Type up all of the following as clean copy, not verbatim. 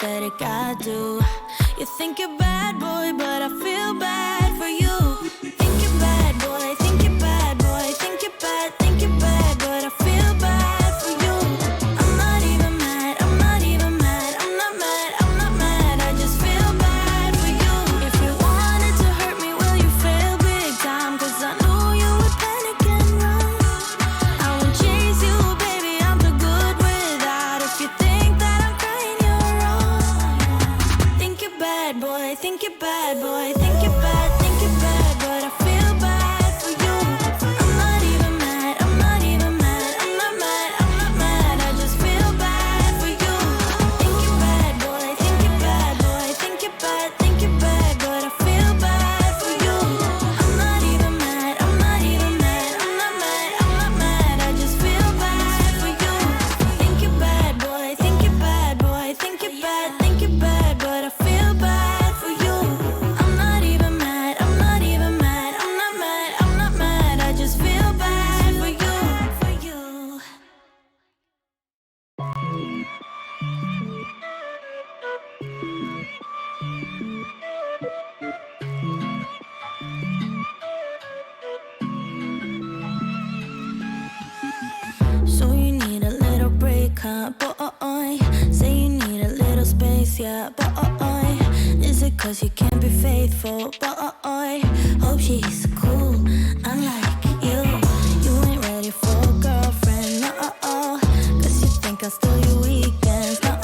pathetic, I do. You think you're bad, boy, but I feel bad for you. Think you're bad, boy, think you're bad, boy, think you're bad, but I feel bad for you. I'm not even mad, I'm not even mad, I'm not mad, I'm not mad, I just feel bad for you. If you wanted to hurt me, well, you failed big time, cause I knew you would panic and run. I won't chase you, baby, I'm too good without. If you think that I'm crying, you're wrong. Think you're bad, boy, think you're bad, boy, think you're bad, but I feel bad for you. I'm not even mad, I'm not even mad, I'm not mad, I'm not mad, I just feel bad for you. Think you're bad, boy, think you're bad, boy, think you're bad, but I feel bad for you. I'm not even mad, I'm not even mad, I'm not mad, I'm not mad, I just feel bad for you. Think you're bad, boy, think you're bad, boy, think you're bad, but I feel bad for you. I'm not even mad, I'm not even mad, I'm not mad, I'm not mad, I just feel bad for you. So you need a little break, huh, boy? Say you need a little space, yeah, boy. Is it cause you can't be faithful, boy? Hope she's cool, unlike you. You ain't ready for a girlfriend, no. Cause you think I'll steal your weekends, no.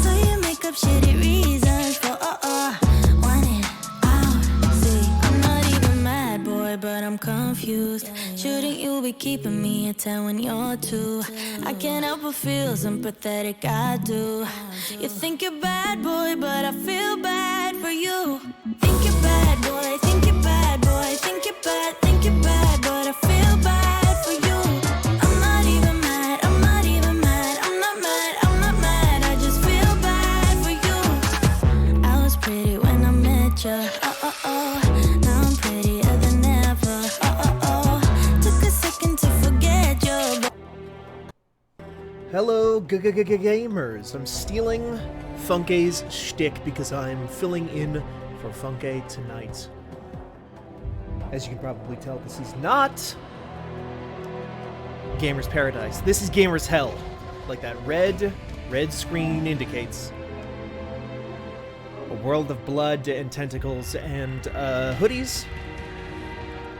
So you make up shitty reasons for wanting out. See, I'm not even mad, boy, but I'm confused. Shouldn't you be keeping me at 10 when you're 2? I can't help but feel sympathetic, I do. You think you're bad, boy, but I feel bad for you. Think you're bad, boy, think you're bad, boy, think you're bad, but I feel bad for you. I'm not even mad, I'm not even mad, I'm not mad, I'm not mad, I just feel bad for you. I was pretty when I met ya, now I'm prettier than ever, took a second to forget you. Hello, gamers. I'm stealing Funke's shtick because I'm filling in for Funke tonight. As you can probably tell, this is not Gamer's Paradise. This is Gamer's Hell. Like that red screen indicates. A world of blood and tentacles and hoodies.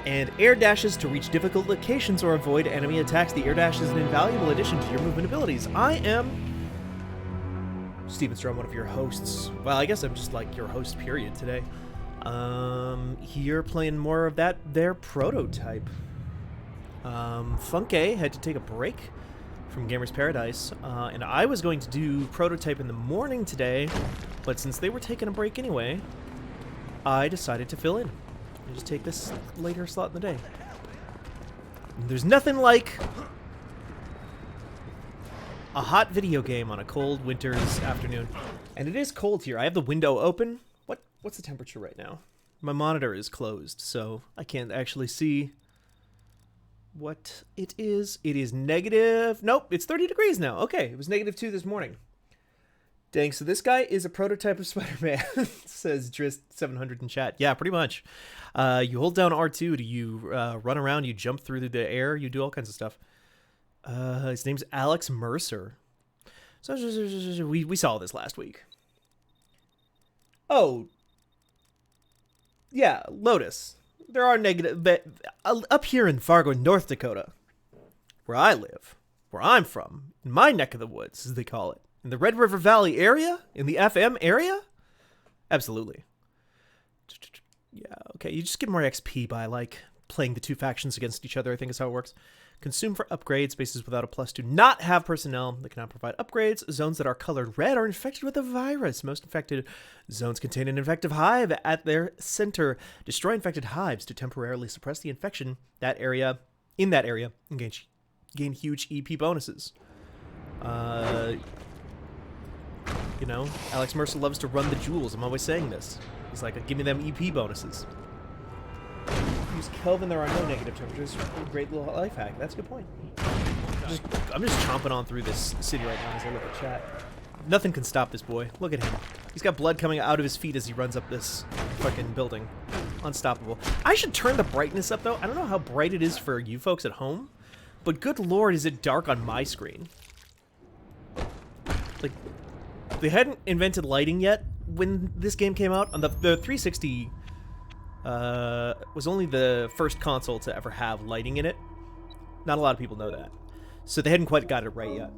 And air dashes to reach difficult locations or avoid enemy attacks. The air dash is an invaluable addition to your movement abilities. I am Steven Strom, one of your hosts. Well, I guess I'm just like your host, period, today. Here playing more of that there Proto-Type. Funke had to take a break from Gamer's Paradise, and I was going to do Proto-Type in the morning today, but since they were taking a break anyway, I decided to fill in. I just take this later slot in the day. There's nothing like a hot video game on a cold winter's afternoon. And it is cold here. I have the window open. What's the temperature right now? My monitor is closed, so I can't actually see what it is. It is negative... Nope, it's 30 degrees now. Okay, it was -2 this morning. Dang, so this guy is a prototype of Spider-Man, says Drist700 in chat. Yeah, pretty much. You hold down R2 to you run around, you jump through the air, you do all kinds of stuff. His name's Alex Mercer. So we saw this last week. Oh. Yeah, Lotus. There are negative... Up here in Fargo, North Dakota, where I live, where I'm from, in my neck of the woods, as they call it. In the Red River Valley area? In the FM area? Absolutely. Yeah, okay. You just get more XP by, like, playing the two factions against each other, I think is how it works. Consume for upgrades. Bases without a plus do not have personnel that cannot provide upgrades. Zones that are colored red are infected with a virus. Most infected zones contain an infective hive at their center. Destroy infected hives to temporarily suppress the infection in that area and gain huge EP bonuses. You know, Alex Mercer loves to run the jewels. I'm always saying this. He's like, give me them EP bonuses. Use Kelvin, there are no negative temperatures. Great little life hack. That's a good point. I'm just chomping on through this city right now as I look at chat. Nothing can stop this boy. Look at him. He's got blood coming out of his feet as he runs up this fucking building. Unstoppable. I should turn the brightness up, though. I don't know how bright it is for you folks at home, but good lord, is it dark on my screen. Like, they hadn't invented lighting yet when this game came out. On the 360 was only the first console to ever have lighting in it. Not a lot of people know that. So they hadn't quite got it right yet.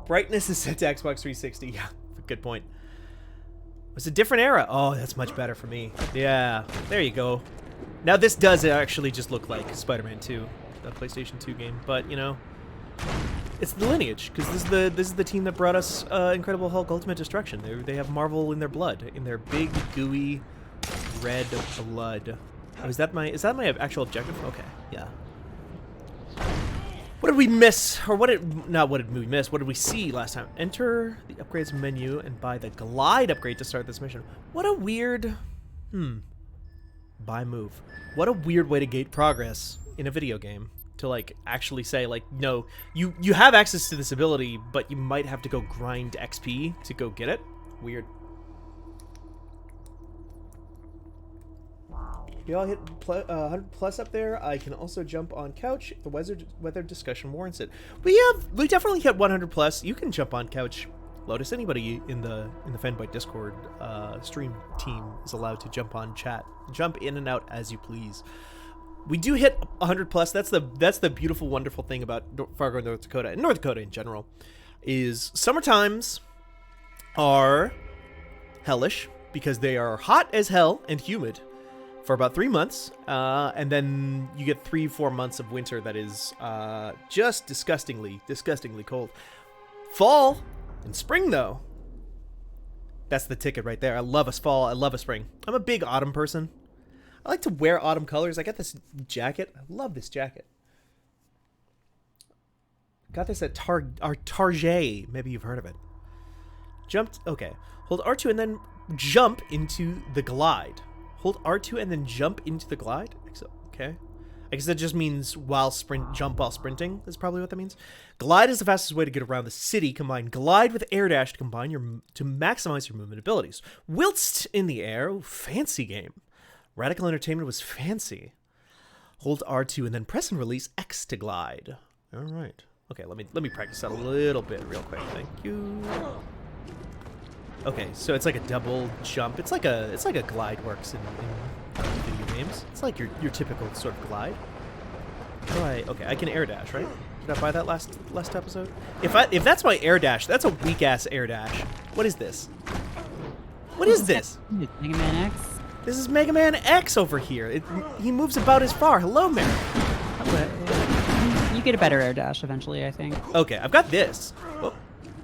Brightness is set to Xbox 360. Yeah, good point. It was a different era. Oh, that's much better for me. Yeah, there you go. Now this does actually just look like Spider-Man 2, the PlayStation 2 game. But, you know, it's the lineage, because this is the team that brought us Incredible Hulk Ultimate Destruction. They have Marvel in their blood, in their big, gooey, red blood. Oh, is that my actual objective? Okay, yeah. What did we miss? Or what did we miss? What did we see last time? Enter the upgrades menu and buy the glide upgrade to start this mission. What a weird... Buy move. What a weird way to gate progress in a video game. To, like, actually say, like, no, you have access to this ability, but you might have to go grind XP to go get it. Weird. You all hit 100 plus up there. I can also jump on couch if the weather discussion warrants it. We definitely hit 100 plus. You can jump on couch. Lotus, anybody in the Fanboy Discord stream team is allowed to jump on chat. Jump in and out as you please. We do hit 100 plus. That's the beautiful, wonderful thing about Fargo, North Dakota, and North Dakota in general, is summer times are hellish because they are hot as hell and humid for about 3 months, and then you get 3-4 months of winter that is just disgustingly cold. Fall and spring, though, that's the ticket right there. I love a fall. I love a spring. I'm a big autumn person. I like to wear autumn colors. I got this jacket. I love this jacket. Got this at Target. Maybe you've heard of it. Jumped. Okay. Hold R2 and then jump into the glide. Hold R2 and then jump into the glide. Okay. I guess that just means jump while sprinting is probably what that means. Glide is the fastest way to get around the city. Combine glide with air dash to maximize your movement abilities. Whilst in the air. Ooh, fancy game. Radical Entertainment was fancy. Hold R2 and then press and release X to glide. All right. Okay, let me practice that a little bit real quick. Thank you. Okay, so it's like a double jump. It's like a glide works in video games. It's like your typical sort of glide. Right. Okay, I can air dash, right? Did I buy that last episode? If that's my air dash, that's a weak ass air dash. What is this? What is this? Mega Man X. This is Mega Man X over here. He moves about as far. Hello, Mary. You get a better air dash eventually, I think. Okay, I've got this. Whoa.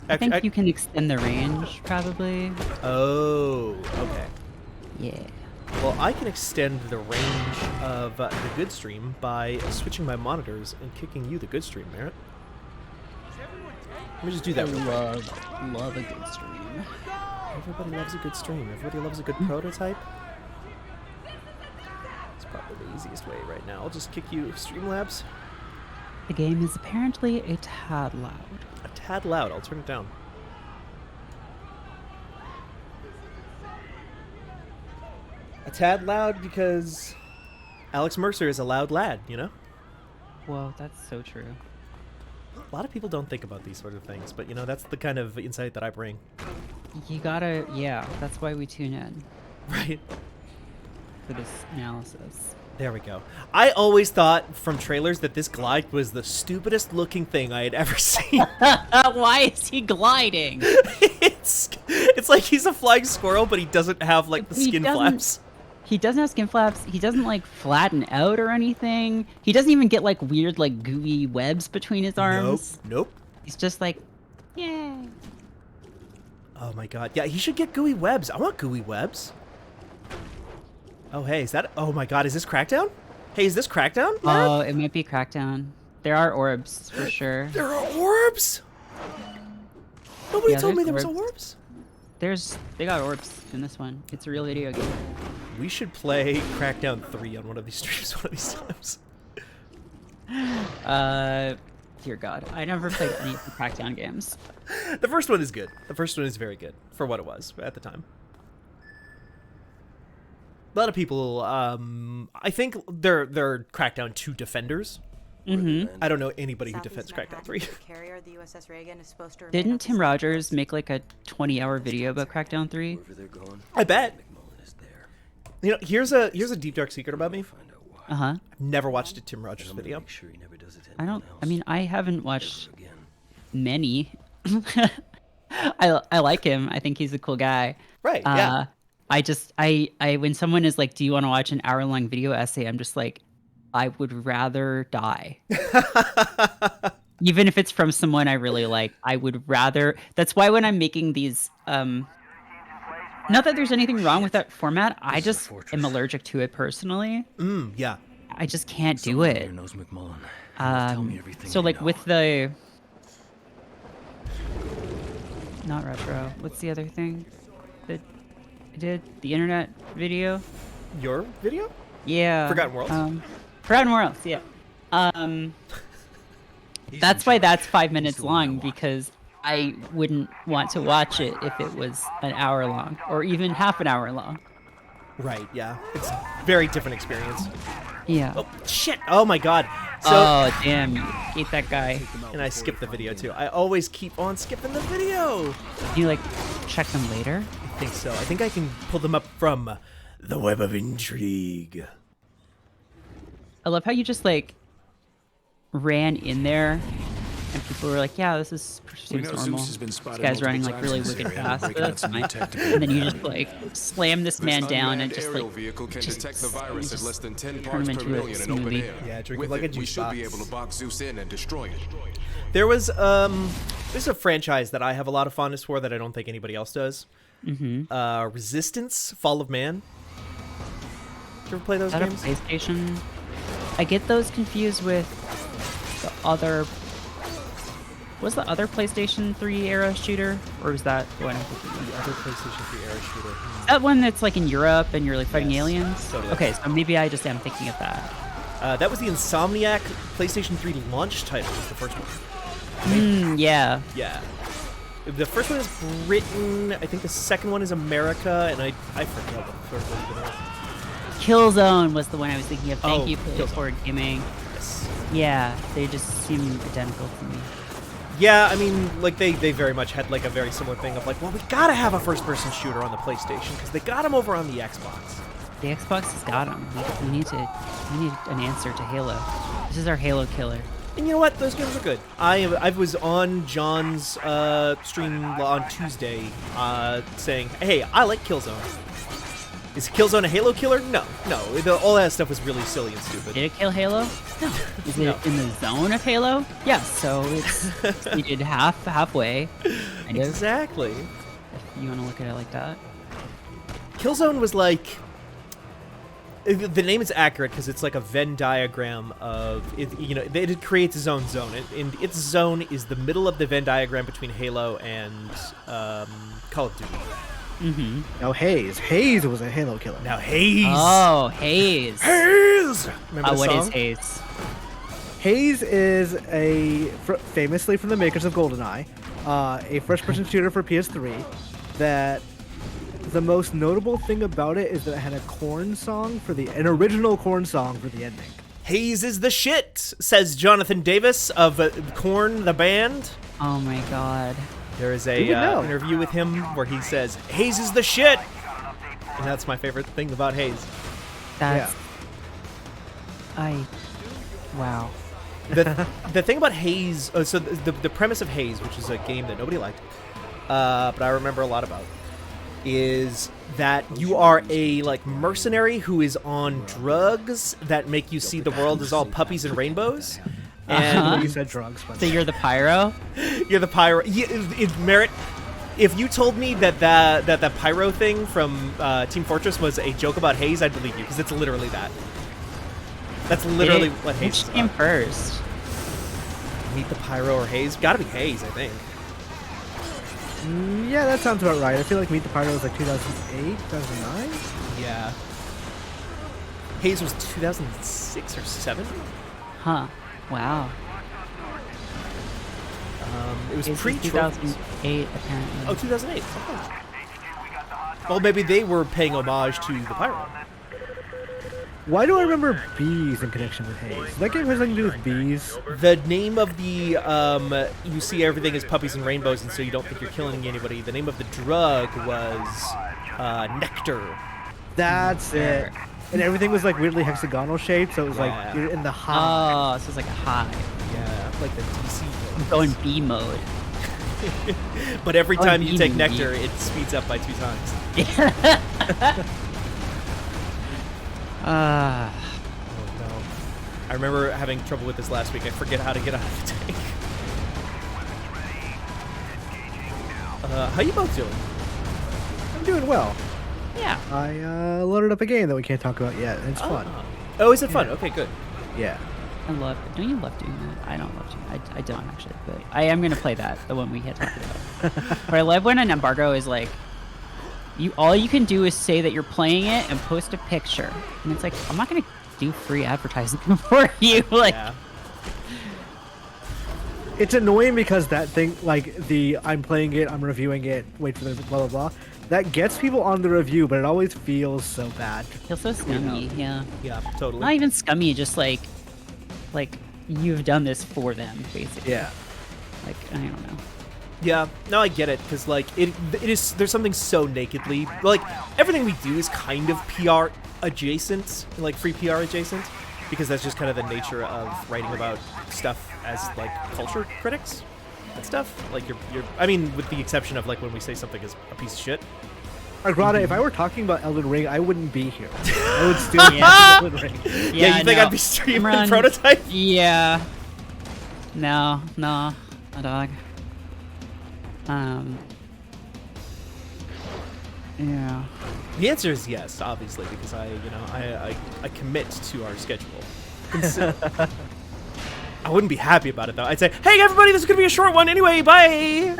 I think you can extend the range, probably. Oh, okay. Yeah. Well, I can extend the range of the good stream by switching my monitors and kicking you the good stream, Merritt. Let me just do that. Love a good stream. Everybody loves a good stream. Everybody loves a good prototype. It's probably the easiest way right now. I'll just kick you Streamlabs. The game is apparently a tad loud. A tad loud. I'll turn it down. A tad loud because Alex Mercer is a loud lad, you know? Whoa, that's so true. A lot of people don't think about these sort of things, but, you know, that's the kind of insight that I bring. You gotta, yeah, that's why we tune in. Right. For this analysis. There we go. I always thought from trailers that this glide was the stupidest looking thing I had ever seen. Why is he gliding? It's like he's a flying squirrel, but he doesn't have, like, the skin flaps. He doesn't have skin flaps. He doesn't, like, flatten out or anything. He doesn't even get, like, weird, like, gooey webs between his arms. Nope. He's just like, yay. Oh my god. Yeah, he should get gooey webs. I want gooey webs. Oh, hey, is that... Oh my god, is this Crackdown? Hey, is this Crackdown? Oh, it might be Crackdown. There are orbs, for sure. There are orbs? Nobody told me there was orbs. They got orbs in this one. It's a real video game. We should play Crackdown 3 on one of these streams one of these times. Dear God, I never played any of the Crackdown games. The first one is good. The first one is very good for what it was at the time. A lot of people, I think they're Crackdown 2 defenders. I don't know anybody who defends Crackdown 3. Carrier, the USS Reagan, is supposed to remain Didn't at the Tim site. Rogers make like a 20-hour video about Crackdown 3? Wherever they're going, I bet. McMullen is there. You know, here's a deep dark secret about me. Find out why. Uh-huh. Never watched a Tim Rogers I'm gonna video. make sure he never does it to I anyone don't. else. I mean, I haven't watched Ever again. many. I like him. I think he's a cool guy. Right, yeah. I just when someone is like, "Do you want to watch an hour-long video essay?" I'm just like, I would rather die. Even if it's from someone I really like, I would rather. That's why when I'm making these, not that there's anything wrong with that format, I just am allergic to it personally. Yeah. I just can't do Someone it. here knows McMullen. Tell me everything So you like know. with the not retro. What's the other thing that I did? The internet video? Your video? Yeah. Forgotten Worlds? Forgotten Worlds, yeah. That's why that's 5 minutes long, because I wouldn't want to watch it if it was an hour long or even half an hour long. Right, yeah. It's a very different experience. Yeah. Oh, shit! Oh my god. So, Oh damn, you ate that guy. and I skipped the video too. I always keep on skipping the video. You like check them later? I think so. I think I can pull them up from the Web of Intrigue. I love how you just like ran in there and people were like, yeah, this is We seems know normal. Zeus has been This spotted guy's running multiple like really times in wicked this area, fast, but breaking out that's some fine. new tech to go And then you with just like slam this man down and just like vehicle can just detect the virus at less than 10 turn parts him per into a million in open smoothie. air. Yeah, drink With it like a we juice should be box. able to box Zeus in and destroy it. There was this is a franchise that I have a lot of fondness for that I don't think anybody else does. Resistance: Fall of Man. Did you ever play those Is that a games? PlayStation? I get those confused with the other. Was the other PlayStation 3 era shooter, or was that the one I'm thinking of? The other PlayStation 3 era shooter. That one that's like in Europe and you're like fighting Yes, aliens? totally. Okay, so maybe I just am thinking of that. That was the Insomniac PlayStation 3 launch title. Was the first one. Yeah. Yeah. The first one is Britain. I think the second one is America, and I forget what the third one even is. Killzone was the one I was thinking of. Thank Oh, you, Killzone. Forward Gaming. Yes. Yeah, they just seem identical to me. Yeah, I mean, like they very much had like a very similar thing of like, well, we gotta have a first-person shooter on the PlayStation because they got them over on the Xbox. The Xbox has got them. We need an answer to Halo. This is our Halo killer. And you know what? Those games are good. I was on John's stream on Tuesday saying, hey, I like Killzone. Is Killzone a Halo killer? No. All that stuff was really silly and stupid. Did it kill Halo? Is it in the zone of Halo? Yes, so it's we did halfway. Kind of, Exactly. if you want to look at it like that. Killzone was like... The name is accurate because it's like a Venn diagram of... It creates its own zone. And its zone is the middle of the Venn diagram between Halo and Call of Duty. Now Haze was a Halo killer. Now Haze! Oh, Haze. Haze! Remember the What is song? Haze? Haze is famously from the makers of GoldenEye, a first-person shooter for PS3. That the most notable thing about it is that it had a Korn song an original Korn song for the ending. Haze is the shit, says Jonathan Davis of Korn, the band. Oh my god. There is Who a would know? interview with him where he says, Haze is the shit! And that's my favorite thing about Haze. That's... Wow. The thing about Haze, so the premise of Haze, which is a game that nobody liked, but I remember a lot about, is that you are a like mercenary who is on drugs that make you see the world as all puppies and rainbows. And You said drugs, but So you're the pyro? you're the pyro. Merit. If you told me that pyro thing from Team Fortress was a joke about Haze, I'd believe you because it's literally that. That's literally what Haze is Which came about. first? Meet the pyro or Haze? Gotta be Haze, I think. yeah, that sounds about right. I feel like Meet the Pyro was like 2008, 2009. Yeah. Haze was 2006 or 7. Huh. Wow. It was It's pre-trophies. 2008 apparently. Oh, 2008. Okay. Well, maybe they were paying homage to the pirate. Why do I remember bees in connection with Haze? Does that game have something to do with bees? The name of the you see everything as puppies and rainbows, and so you don't think you're killing anybody. The name of the drug was nectar. That's it. And everything was like weirdly hexagonal shaped, so it was Yeah. like you're in the high. Oh, so it's like a high. Yeah, like the DC. I'm going B mode. But every Oh, time you take movie. nectar, it speeds up by 2 times. Ah. Oh no! I remember having trouble with this last week. I forget how to get out of the tank. How you both doing? I'm doing well. Yeah. I loaded up a game that we can't talk about yet. And it's fun. Oh, is it fun? Okay, good. Yeah. I love it. Don't you love doing that? I don't love doing it. I don't actually, but I am gonna play that, the one we had talked about. But I love when an embargo is like, all you can do is say that you're playing it and post a picture, and it's like, I'm not gonna do free advertising for you. Like, Yeah. It's annoying because that thing, like the I'm playing it, I'm reviewing it, wait for the blah blah blah, that gets people on the review, but it always feels so bad. feels so scummy. Yeah. Yeah, totally. Not even scummy, just like you've done this for them, basically. Yeah. Like, I don't know. Yeah, no, I get it, because, like, it is, there's something so nakedly, like, everything we do is kind of PR adjacent, like, free PR adjacent, because that's just kind of the nature of writing about stuff as, like, culture critics and stuff. Like, I mean, with the exception of, like, when we say something is a piece of shit. Agrada, if I were talking about Elden Ring, I wouldn't be here. I would still be Elden Ring. Yeah, you think no. I'd be streaming Imran, Proto-Hype? Yeah. No, a dog. Yeah. The answer is yes, obviously, because I commit to our schedule. I wouldn't be happy about it, though. I'd say, hey, everybody, this is going to be a short one anyway, bye!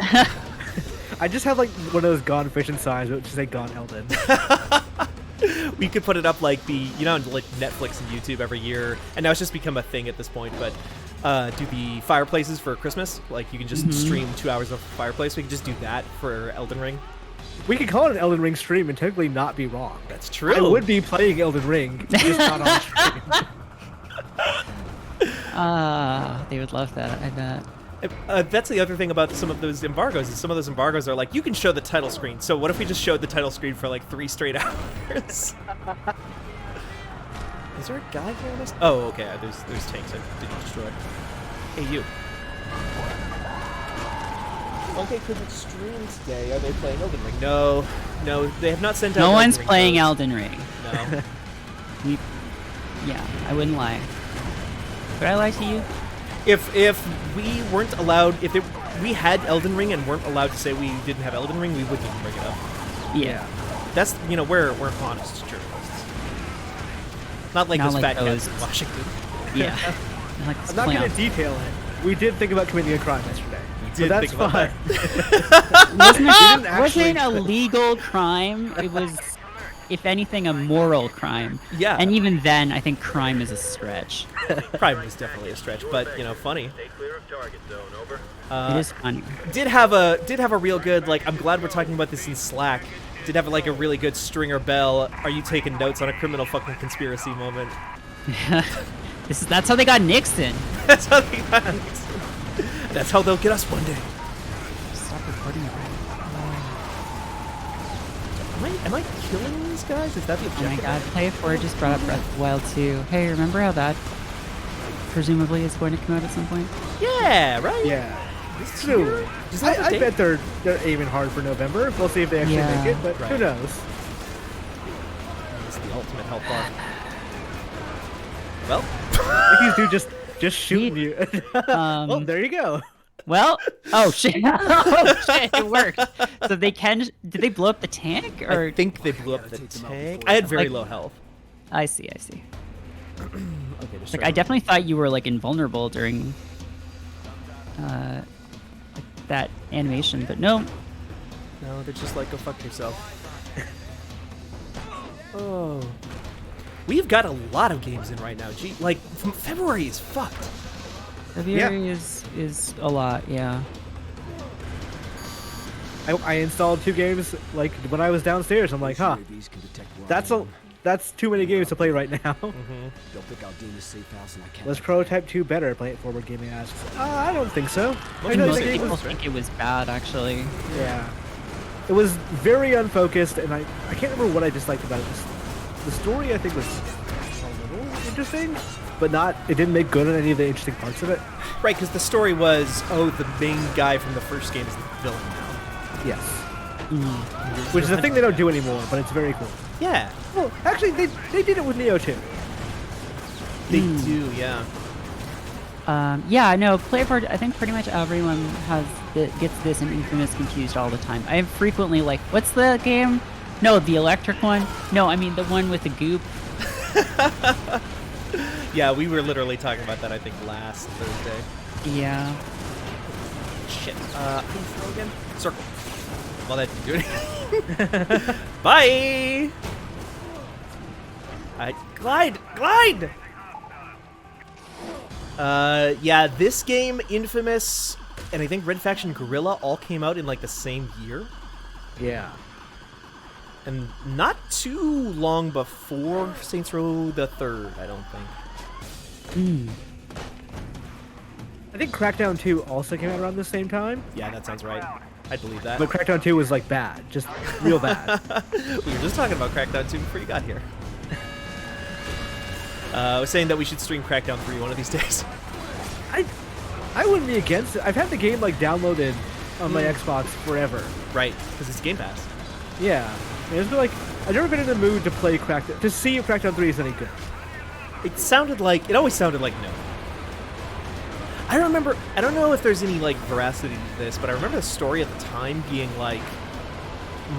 I just have like one of those Gone Fishing signs, which is say Gone Elden. We could put it up like like Netflix and YouTube every year, and now it's just become a thing at this point, but do the fireplaces for Christmas. Like, you can just stream 2 hours of fireplace. We could just do that for Elden Ring. We could call it an Elden Ring stream and technically not be wrong. That's true. I would be playing Elden Ring, just not on stream. They would love that, I bet. That's the other thing about some of those embargoes, is some of those embargoes are like, you can show the title screen. So what if we just showed the title screen for like 3 straight hours? Is there a guy here in this? Oh, okay. There's tanks I didn't destroy. Hey, you. Okay, couldn't stream today. Are they playing Elden Ring? No, they have not sent out. No Elden one's Ring playing codes. Elden Ring. No. Yeah, I wouldn't lie. Would I lie to you? If we weren't allowed, we had Elden Ring and weren't allowed to say we didn't have Elden Ring, we wouldn't even bring it up. Yeah. That's we're honest journalists. Not like Not those like fat those. cats in Washington. Yeah. Like I'm not going to detail it. We did think about committing a crime yesterday. So did that's think about fine. Wasn't a legal crime. It was, if anything, a moral crime. Yeah. And even then, I think crime is a stretch. Crime was definitely a stretch, but funny. It is funny. Did have a real good, like, I'm glad we're talking about this in Slack. Did have like a really good Stringer Bell, are you taking notes on a criminal fucking conspiracy moment. That's how they got Nixon. That's how they got Nixon. That's how they'll get us one day. Stop recording it. Am I killing these guys? Is that the Oh objective? my god, Play It Forward just brought up Breath of the Wild 2. Hey, remember how that presumably is going to come out at some point? Yeah, right? Yeah. It's True. Does that have a I date? bet they're aiming hard for November. We'll see if they actually Yeah. make it, but who Right. knows? It's the ultimate health bar. Well, Like these dudes just shooting you. Oh, Um, there you go. Well, oh shit. Oh shit, it worked. So they did they blow up the tank? Or I think they blew up the tank. I had very Like- low health. I see. Okay, just Like, I definitely thought you were like invulnerable during like, that animation, but no. No, they're just like, go fuck yourself. Oh. We've got a lot of games in right now. Gee, like, February is fucked. February is a lot, yeah. I installed 2 games like when I was downstairs. I'm like, huh, UAVs can detect where that's I a am. that's too many games to play right now. They'll think I'll deem this safe house and I can't. Was Proto-Type 2 better? Play It Forward Gaming asks. I don't think so. I And know most the game people was, think it was bad, actually. yeah, it was very unfocused, and I can't remember what I disliked about it. The story I think was a little interesting, but not. It didn't make good on any of the interesting parts of it. Right, because the story was, oh, the main guy from the first game is the villain now. Yes. Which is a thing they don't do anymore, but it's very cool. Yeah, Well, actually, they did it with Neo too. they do. Yeah. Yeah, no, Play It Forward, I think pretty much everyone gets this and Infamous confused all the time. I'm frequently like, what's the game? No, the electric one? No, I mean the one with the goop. Yeah, we were literally talking about that, I think, last Thursday. Yeah. Shit. How do you throw again? Circle. Well, that didn't do anything. Bye! Glide! Yeah, this game, Infamous, and I think Red Faction Guerrilla all came out in, like, the same year. Yeah. And not too long before Saints Row the Third, I don't think. I think Crackdown 2 also came out around the same time, Yeah, that sounds right. I believe that. but Crackdown 2 was like bad, just real bad. We were just talking about Crackdown 2 before you got here. I was saying that we should stream Crackdown 3 one of these days. I wouldn't be against it. I've had the game like downloaded on my Xbox forever. Right, because it's Game Pass. Yeah. I mean, it's been like I've never been in the mood to play Crackdown to see if Crackdown 3 is any good. It always sounded like no. I remember, I don't know if there's any like veracity to this, but I remember the story at the time being like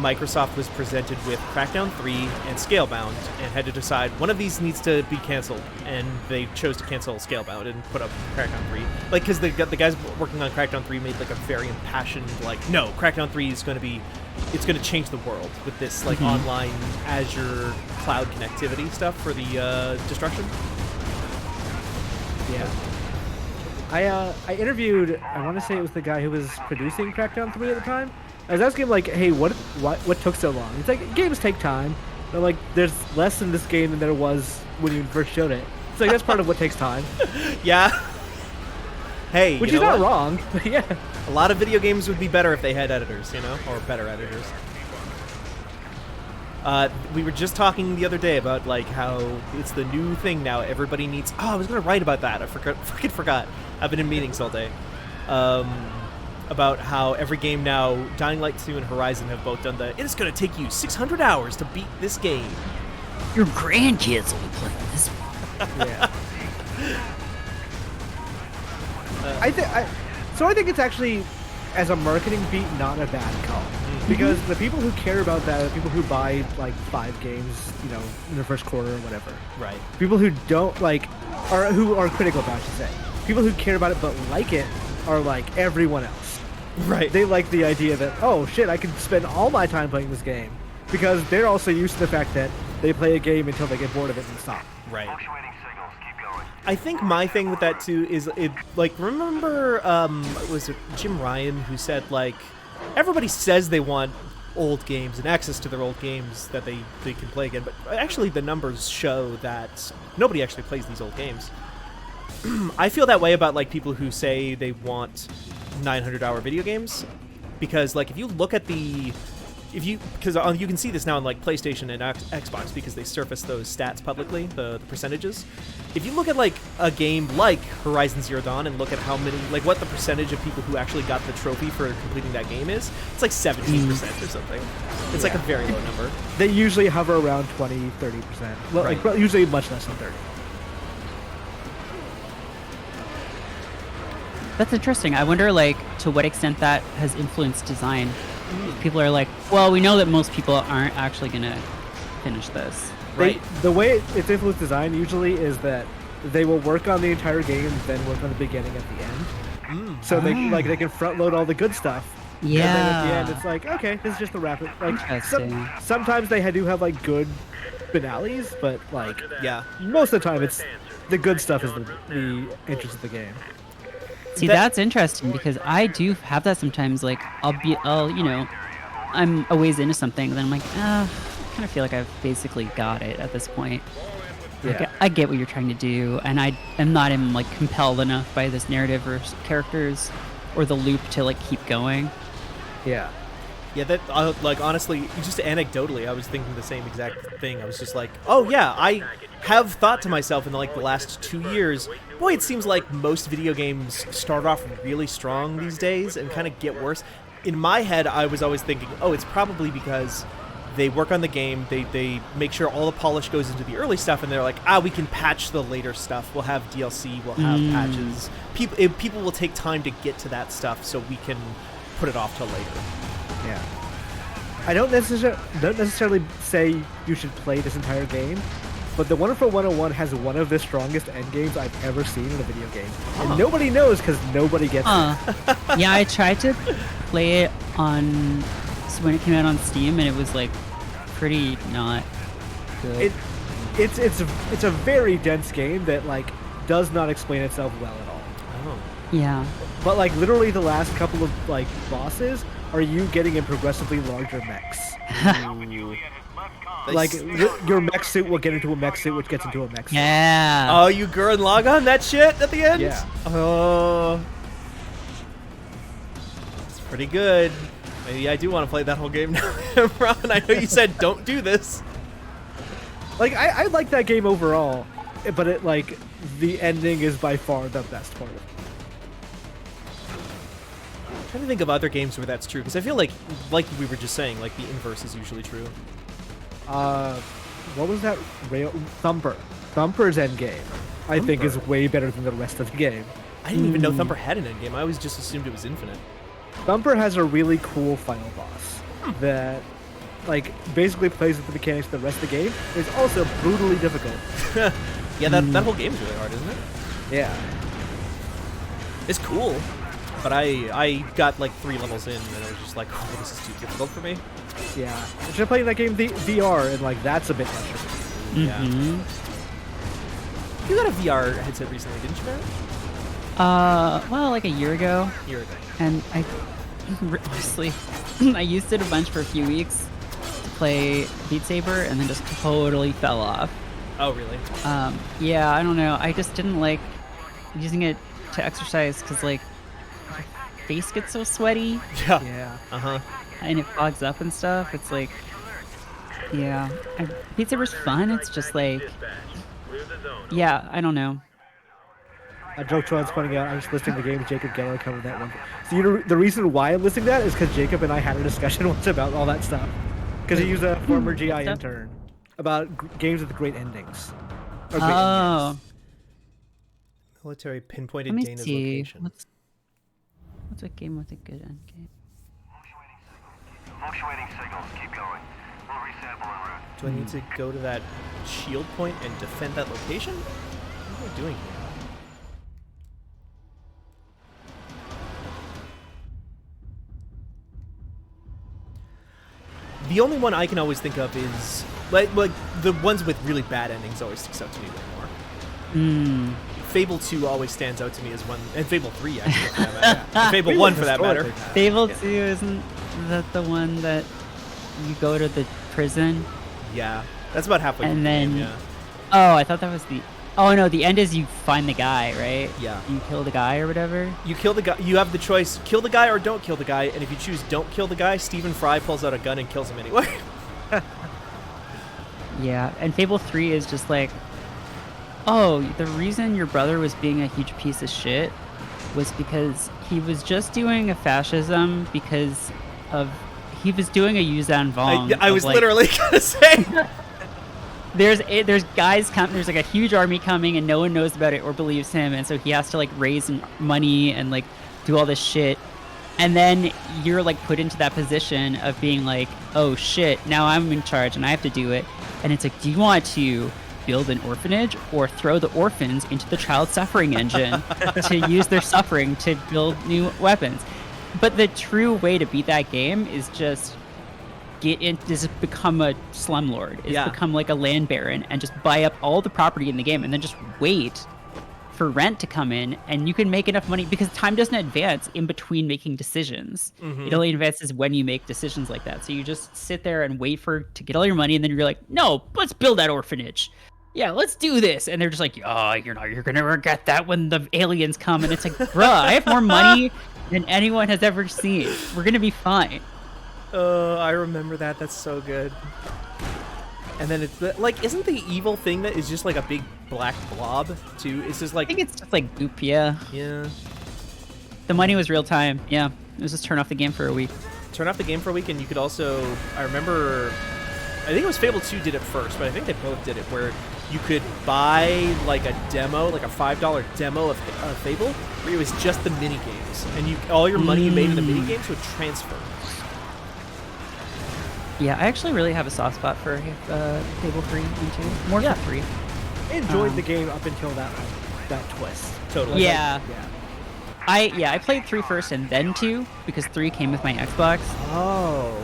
Microsoft was presented with Crackdown 3 and Scalebound and had to decide one of these needs to be canceled, and they chose to cancel Scalebound and put up Crackdown 3. Like, because the guys working on Crackdown 3 made like a very impassioned, like, no, Crackdown 3 is going to be, it's going to change the world with this like online Azure cloud connectivity stuff for the destruction. Yeah. I interviewed, I want to say it was the guy who was producing Crackdown 3 at the time. I was asking him, like, hey, what took so long? He's like, games take time. And I'm like, there's less in this game than there was when you first showed it. It's like, that's part of what takes time. Yeah. Hey, Which you is know not what? wrong, but yeah. A lot of video games would be better if they had editors, you know, or better editors. We were just talking the other day about like how it's the new thing now. Everybody needs. Oh, I was gonna write about that. I fucking forgot. I've been in meetings all day. About how every game now, Dying Light 2 and Horizon have both done the. It's gonna take you 600 hours to beat this game. Your grandkids will be playing this one. Yeah. I think it's actually, as a marketing beat, not a bad call. Because the people who care about that are the people who buy like 5 games, you know, in the first quarter or whatever. Right. People who don't like, or who are critical about it, I should say. People who care about it but like it are like everyone else. Right. They like the idea that, oh shit, I can spend all my time playing this game. Because they're also used to the fact that they play a game until they get bored of it and stop. Right. I think my thing with that too is it like remember was it Jim Ryan who said like everybody says they want old games and access to their old games that they can play again, but actually the numbers show that nobody actually plays these old games. I feel that way about like people who say they want 900-hour video games, because like if you look at because you can see this now on like PlayStation and Xbox because they surface those stats publicly, the percentages. If you look at like a game like Horizon Zero Dawn and look at how many, like what the percentage of people who actually got the trophy for completing that game is, it's like 17% or something. It's like a very low number. They usually hover around 20, 30%. Well, Right. like usually much less than 30. That's interesting. I wonder, like, to what extent that has influenced design. People are like, well, we know that most people aren't actually going to finish this. Right. The way it's influenced design usually is that they will work on the entire game and then work on the beginning at the end. So they can front load all the good stuff. Yeah. And then at the end it's like, okay, this is just a wrap. Like Interesting. sometimes they do have like good finales, but like Yeah. most of the time it's the good stuff is the interest of the game. See, that's interesting because I do have that sometimes. Like, I'm a ways into something, then I'm like, I kind of feel like I've basically got it at this point. Like, Yeah. I get what you're trying to do, and I am not like compelled enough by this narrative or characters or the loop to like keep going. Yeah. Yeah, that like honestly, just anecdotally, I was thinking the same exact thing. I was just like, oh yeah, I have thought to myself in like the last 2 years, boy, it seems like most video games start off really strong these days and kind of get worse. In my head, I was always thinking, oh, it's probably because they work on the game, they make sure all the polish goes into the early stuff, and they're like, we can patch the later stuff. We'll have DLC, we'll have patches. People will take time to get to that stuff, so we can put it off till later. Yeah. I don't necessarily say you should play this entire game, but the Wonderful 101 has one of the strongest endgames I've ever seen in a video game. And nobody knows because nobody gets it. Yeah, I tried to play it when it came out on Steam, and it was like pretty not good. It's a very dense game that like does not explain itself well at all. Oh. Yeah. But like literally the last couple of like bosses are you getting in progressively larger mechs. Like your mech suit will get into a mech suit, which gets into a mech suit. Yeah. Oh, you Gurren Lagann that shit at the end? Yeah. Oh. It's pretty good. Maybe I do want to play that whole game now, Ron. I know you said don't do this. Like I like that game overall, but it like the ending is by far the best part of it. I'm trying to think of other games where that's true, because I feel like we were just saying, like the inverse is usually true. What was that? Thumper. Thumper's endgame, I think, is way better than the rest of the game. I didn't even know Thumper had an endgame. I always just assumed it was infinite. Thumper has a really cool final boss that, like, basically plays with the mechanics of the rest of the game. It's also brutally difficult. Yeah, that whole game's really hard, isn't it? Yeah. It's cool, but I got like 3 levels in, and I was just like, oh, this is too difficult for me. Yeah. I should play that game VR, and like that's a bit much for me. Yeah. You got a VR headset recently, didn't you, Barrett? Well, like a year ago. A year ago. And I honestly, I used it a bunch for a few weeks to play Beat Saber, and then just totally fell off. Oh, really? Yeah, I don't know. I just didn't like using it to exercise because like my face gets so sweaty. Yeah. Yeah. Uh-huh. And it fogs up and stuff. It's like, yeah. Beat Saber's fun. It's just like, yeah, I don't know. Joe Tron's pointing out I was listening to the game Jacob Geller covered that one. So you know the reason why I'm listening to that is because Jacob and I had a discussion once about all that stuff. Because he was a former GI intern about games with great endings. Or great endings. Military pinpointed Let me Dana's see. location. What's a game with a good end game? Fluctuating signals. Keep going. We'll resample en route. Do I need to go to that shield point and defend that location? What am I doing here? The only one I can always think of is like the ones with really bad endings always sticks out to me way more. Fable 2 always stands out to me as one, and Fable 3 actually for that matter. And Fable 1 for that matter. Fable 2, isn't that the one that you go to the prison? Yeah, that's about halfway through And the then, game, yeah. oh, I thought that was the. Oh no, the end is you find the guy, right? Yeah. You kill the guy or whatever. You kill the guy. You have the choice: kill the guy or don't kill the guy. And if you choose don't kill the guy, Stephen Fry pulls out a gun and kills him anyway. Yeah, and Fable 3 is just like, oh, the reason your brother was being a huge piece of shit was because he was just doing a fascism because of he was doing a Yuzhan Vong. I was like, literally gonna say. There's guys coming. There's like a huge army coming, and no one knows about it or believes him, and so he has to like raise money and like do all this shit. And then you're like put into that position of being like, oh shit, now I'm in charge and I have to do it. And it's like, do you want to build an orphanage or throw the orphans into the child suffering engine to use their suffering to build new weapons? But the true way to beat that game is just become a slumlord, become like a land baron and just buy up all the property in the game and then just wait for rent to come in, and you can make enough money because time doesn't advance in between making decisions. It only advances when you make decisions like that. So you just sit there and wait to get all your money, and then you're like, no, let's build that orphanage. Yeah, let's do this. And they're just like, oh, you're gonna regret that when the aliens come. And it's like, bruh, I have more money than anyone has ever seen. We're gonna be fine. I remember that. That's so good. And then it's like, isn't the evil thing that is just like a big black blob too? It's just like, I think it's just like goop, yeah. Yeah. The money was real time. Yeah, it was just turn off the game for a week. Turn off the game for a week, and you could also, I remember, I think it was Fable 2 did it first, but I think they both did it, where you could buy like a demo, like a $5 demo of Fable, where it was just the mini games, and all your money you made in the mini games would transfer. Yeah, I actually really have a soft spot for Fable 3 and 2. More for 3. I enjoyed the game up until that twist. Totally. Yeah. I played 3 first and then 2 because 3 came with my Xbox. Oh.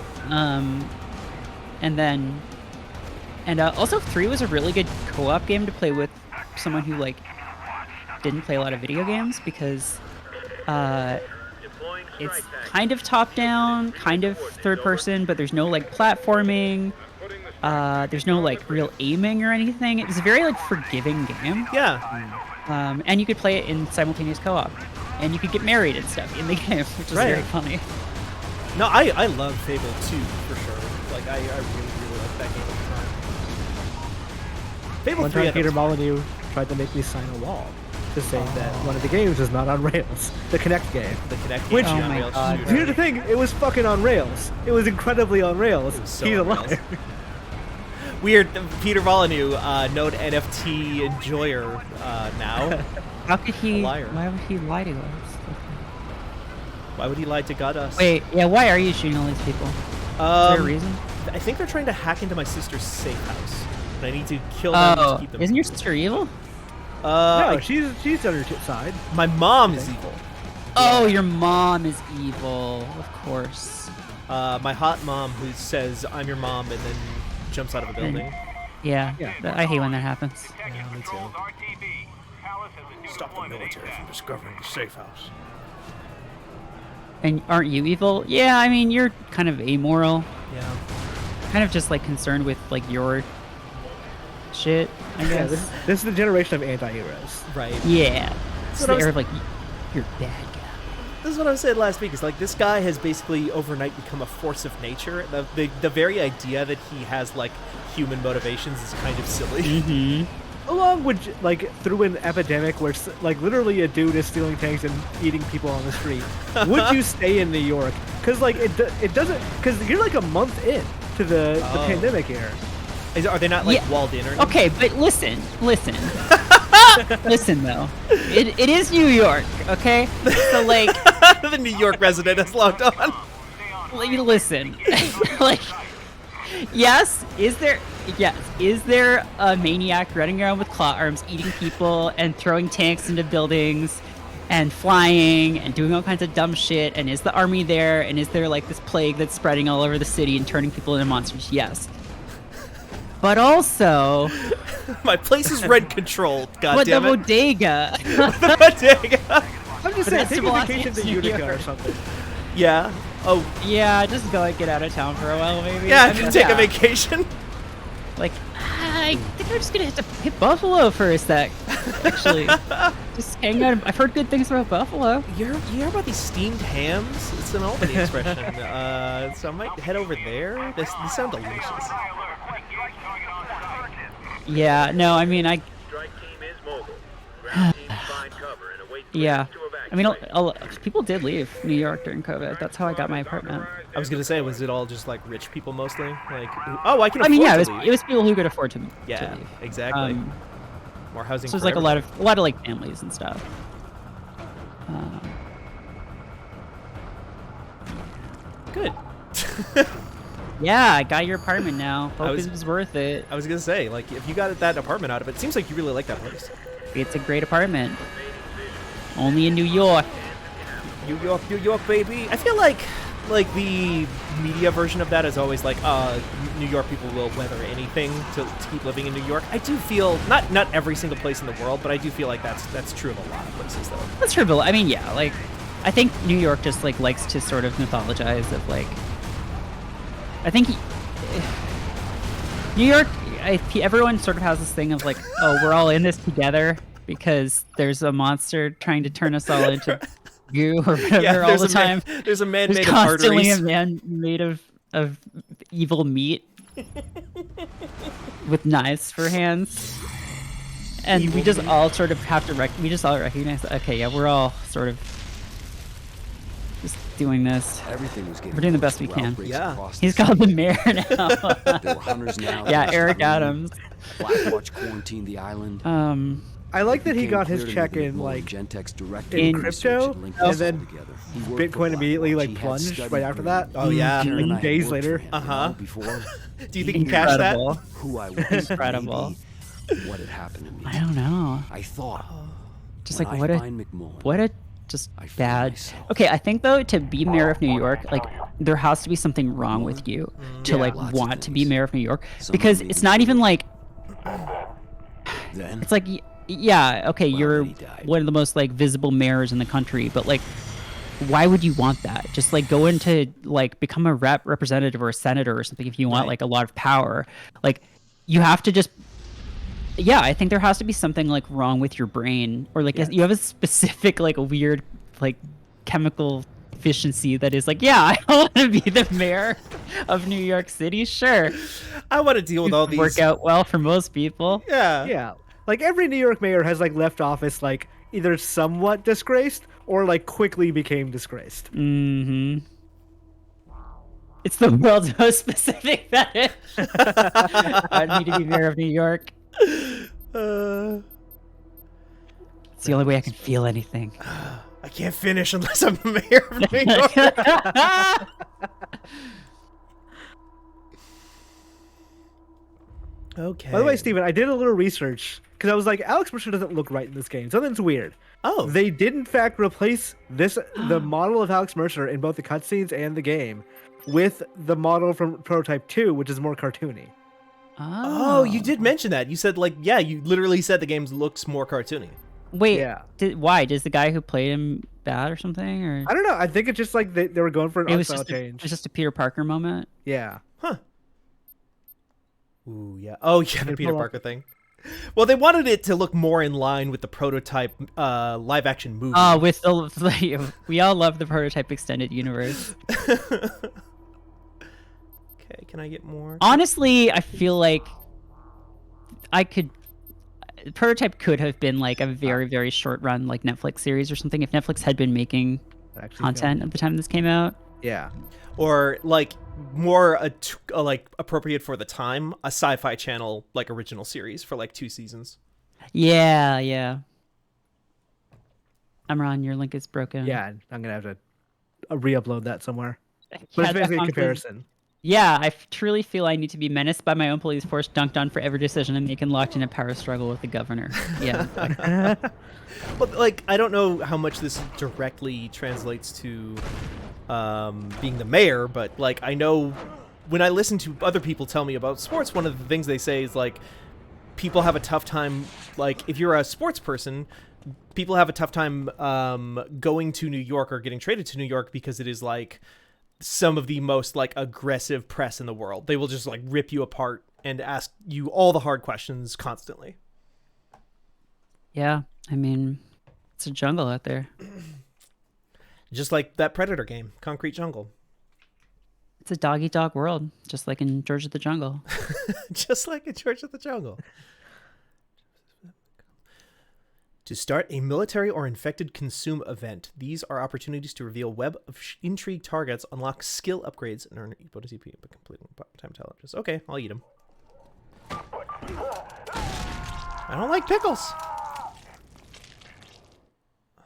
And also 3 was a really good co-op game to play with someone who like didn't play a lot of video games because it's kind of top-down, kind of third-person, but there's no like platforming. There's no like real aiming or anything. It was a very like forgiving game. Yeah. And you could play it in simultaneous co-op, and you could get married and stuff in the game, which is very funny. No, I love Fable 2 for sure. Like I really like that game at the time. Fable One 3 time Peter Molyneux tried to make me sign a wall to say that one of the games is not on rails. The Kinect game. The Kinect game. Which, on rails shooter. Here's the thing, it was fucking on rails. It was incredibly on rails. So He's a on rails. liar. Weird. Peter Molyneux, known NFT enjoyer now. How could he? Liar. Why would he lie to us? Why would he lie to God us? Wait, yeah. Why are you shooting all these people? Is there a reason? I think they're trying to hack into my sister's safe house. And I need to kill them to keep them. Isn't your sister evil? No, she's on her side. My mom is evil. Oh, your mom is evil. Of course. My hot mom who says, I'm your mom, and then jumps out of a building. Yeah. I hate when that happens. Yeah, me too. Stop the military from discovering the safe house. And aren't you evil? Yeah, I mean, you're kind of amoral. Yeah. Kind of just like concerned with like your shit, I guess. Yeah, this is the generation of anti-heroes. Right. Yeah. It's what the I was- air of like, you're a bad guy. This is what I was saying last week. Is like this guy has basically overnight become a force of nature. The very idea that he has like human motivations is kind of silly. Mm-hmm. Along with like through an epidemic where like literally a dude is stealing tanks and eating people on the street, would you stay in New York? Because like it doesn't, because you're like a month in to the pandemic here. Are they not like walled in or anything? Okay, but listen. Listen though, it is New York, okay? So like, The New York resident has logged on. listen, like, is there a maniac running around with claw arms, eating people and throwing tanks into buildings, and flying and doing all kinds of dumb shit? And is the army there? And is there like this plague that's spreading all over the city and turning people into monsters? Yes. But also, My place is rent controlled. God what the damn it. bodega? The bodega. I'm just saying, take a Los vacation to Angeles, New Utica or York. something. Yeah. Oh. Yeah, just go and get out of town for a while, maybe. Yeah. I mean, Take a vacation. Like, I think I'm just gonna have to hit Buffalo for a sec. Actually, just hang out. I've heard good things about Buffalo. You hear about these steamed hams? It's an Albany expression. So I might head over there. This sound delicious. Yeah, no, I mean, yeah. I mean, people did leave New York during COVID. That's how I got my apartment. I was gonna say, was it all just like rich people mostly? Like, oh, I can. I mean, afford yeah, to leave. it was people who could afford to Yeah, leave. exactly. More housing. So for there's like a everyone. lot of like families and stuff. Good. Yeah, I got your apartment now. Hope was- it was worth it. I was gonna say, like, if you got that apartment out of it, it seems like you really like that place. It's a great apartment. Only in New York. New York, baby. I feel like like the media version of that is always like, New York people will weather anything to keep living in New York. I do feel not every single place in the world, but I do feel like that's true of a lot of places though. That's true, but I mean, yeah, like I think New York just like likes to sort of mythologize of like. I think New York. Everyone sort of has this thing of like, oh, we're all in this together because there's a monster trying to turn us all into goo or whatever all the time. There's a man There's made of constantly arteries. a man made of evil meat with knives for hands. And we just all sort of have to recognize that, okay, yeah, we're all sort of just doing this. Everything was getting We're doing the best worse we through can. outbreaks Yeah. across He's the called the city. mayor now. There were hunters now. Yeah, that Eric was Adams. Blackwatch quarantined the island. I like that he Became got clear his to me check that in McMullen, like Gentek's director in of crypto, research had linked and us all then together. He worked for Bitcoin immediately Blackwatch. like He had plunged studied right after Green. that. Oh yeah. Karen and I Like had days worked later. for him, you know, Uh-huh. before Do you think you can cash that? Incredible. who I was, Incredible. maybe what had happened to me. I don't know. I thought, Just when like I find McMullen, what a just I feel bad. myself. Okay, I think though to be mayor of New York, like there has to be something wrong with you to Yeah. like Lots of want to be things. mayor of New York Some because of them it's even not even true. like Then it's like yeah, okay, Well, you're then he died. one of the most like visible mayors in the country, but like why would you want that? Just like go into like become a representative or a senator or something if you want Right. like a lot of power. Like you have to just yeah, I think there has to be something like wrong with your brain or like you have a specific like weird like chemical deficiency that is like, yeah, I want to be the mayor of New York City. Sure. I want to deal with all these. Work out well for most people. Yeah. Yeah, like every New York mayor has like left office like either somewhat disgraced or like quickly became disgraced. Mm-hmm. It's the world's most specific fetish. I need to be mayor of New York. Uh, It's the only way I can feel anything. I can't finish unless I'm the mayor of New York. Okay. By the way, Steven, I did a little research because I was like, Alex Mercer doesn't look right in this game. Something's weird. Oh. They did in fact replace the model of Alex Mercer in both the cutscenes and the game with the model from Proto-Type 2, which is more cartoony. Oh, you did mention that. You said like, yeah, you literally said the game looks more cartoony. Wait, Yeah. why? Is the guy who played him bad or something? Or I don't know. I think it's just like they were going for an it art was style just change. it was just a Peter Parker moment. Yeah. Huh. Ooh, yeah. Oh, yeah, the Hey, Peter pull up. Parker thing. Well, they wanted it to look more in line with the Prototype live action movie. Oh, with the we all love the Prototype extended universe. Okay, can I get more? Honestly, I feel like Prototype could have been like a very, very short run like Netflix series or something if Netflix had been making Actually content at the time this came out. Yeah. Or like more like appropriate for the time, a Sci-Fi Channel like original series for like 2 seasons. Yeah, yeah. Amron, your link is broken. Yeah. I'm gonna have to re-upload that somewhere. But Yeah, it's basically a that comparison. Yeah, I truly feel I need to be menaced by my own police force, dunked on for every decision I make, and locked in a power struggle with the governor. Yeah. Well, like I don't know how much this directly translates to being the mayor, but like I know when I listen to other people tell me about sports, one of the things they say is like people have a tough time. Like if you're a sports person, people have a tough time going to New York or getting traded to New York because it is like some of the most like aggressive press in the world. They will just like rip you apart and ask you all the hard questions constantly. Yeah, I mean, it's a jungle out there. Just like that Predator game, Concrete Jungle. It's a dog-eat-dog world, just like in George of the Jungle. Just like in George of the Jungle. To start a military or infected consume event. These are opportunities to reveal web of intrigue targets, unlock skill upgrades, and earn bonus EP by completing time challenges. Okay, I'll eat them. I don't like pickles.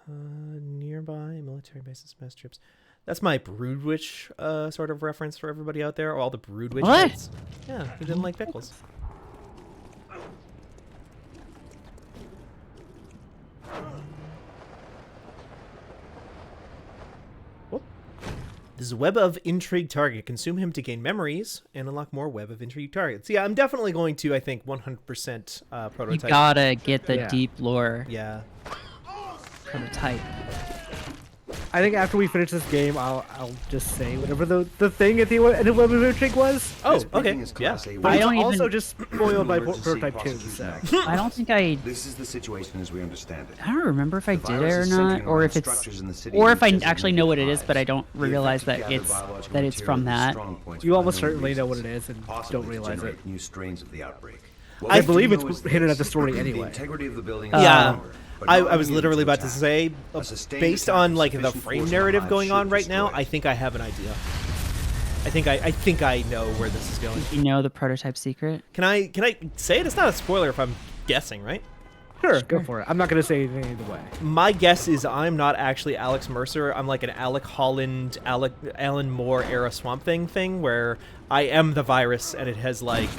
Nearby military bases, mass trips. That's my Broodwitch sort of reference for everybody out there. All the Broodwitch What? kids. Yeah, who didn't like pickles. Whoop. This is Web of Intrigue target. Consume him to gain memories and unlock more Web of Intrigue targets. Yeah, I'm definitely going to, I think, 100% You Prototype. gotta get the Yeah. deep lore Yeah. Prototype. I think after we finish this game, I'll just say whatever the thing at the end of Web of Intrigue was. Oh, This okay. briefing is Yeah. Class A But I it's don't also even- just spoiled by Emergency Prototype 2. prosecution So. act. I don't think I This is the situation as we understand it. don't remember if I The did it virus or is not, centering or around if it's, structures in the city or if I which actually designate know what it is, lives. but I don't The realize effective that gathered it's biological from material that. is strong points You for almost unknown certainly know what reasons, it is and possibly don't to realize it. generate new strains of the outbreak. I believe we it's know is hinted at the this. story The anyway. integrity of the building Yeah. is but I not was immune literally to about to attack. say, A sustained based attack on with like the sufficient frame force narrative behind going should on right now, destroy it. I think I have an idea. I think I know where this is going. You know the Prototype secret? Can I say it? It's not a spoiler if I'm guessing, right? Sure, go for it. I'm not going to say anything either way. My guess is I'm not actually Alex Mercer. I'm like an Alec Holland, Alan Moore era Swamp thing where I am the virus and it has like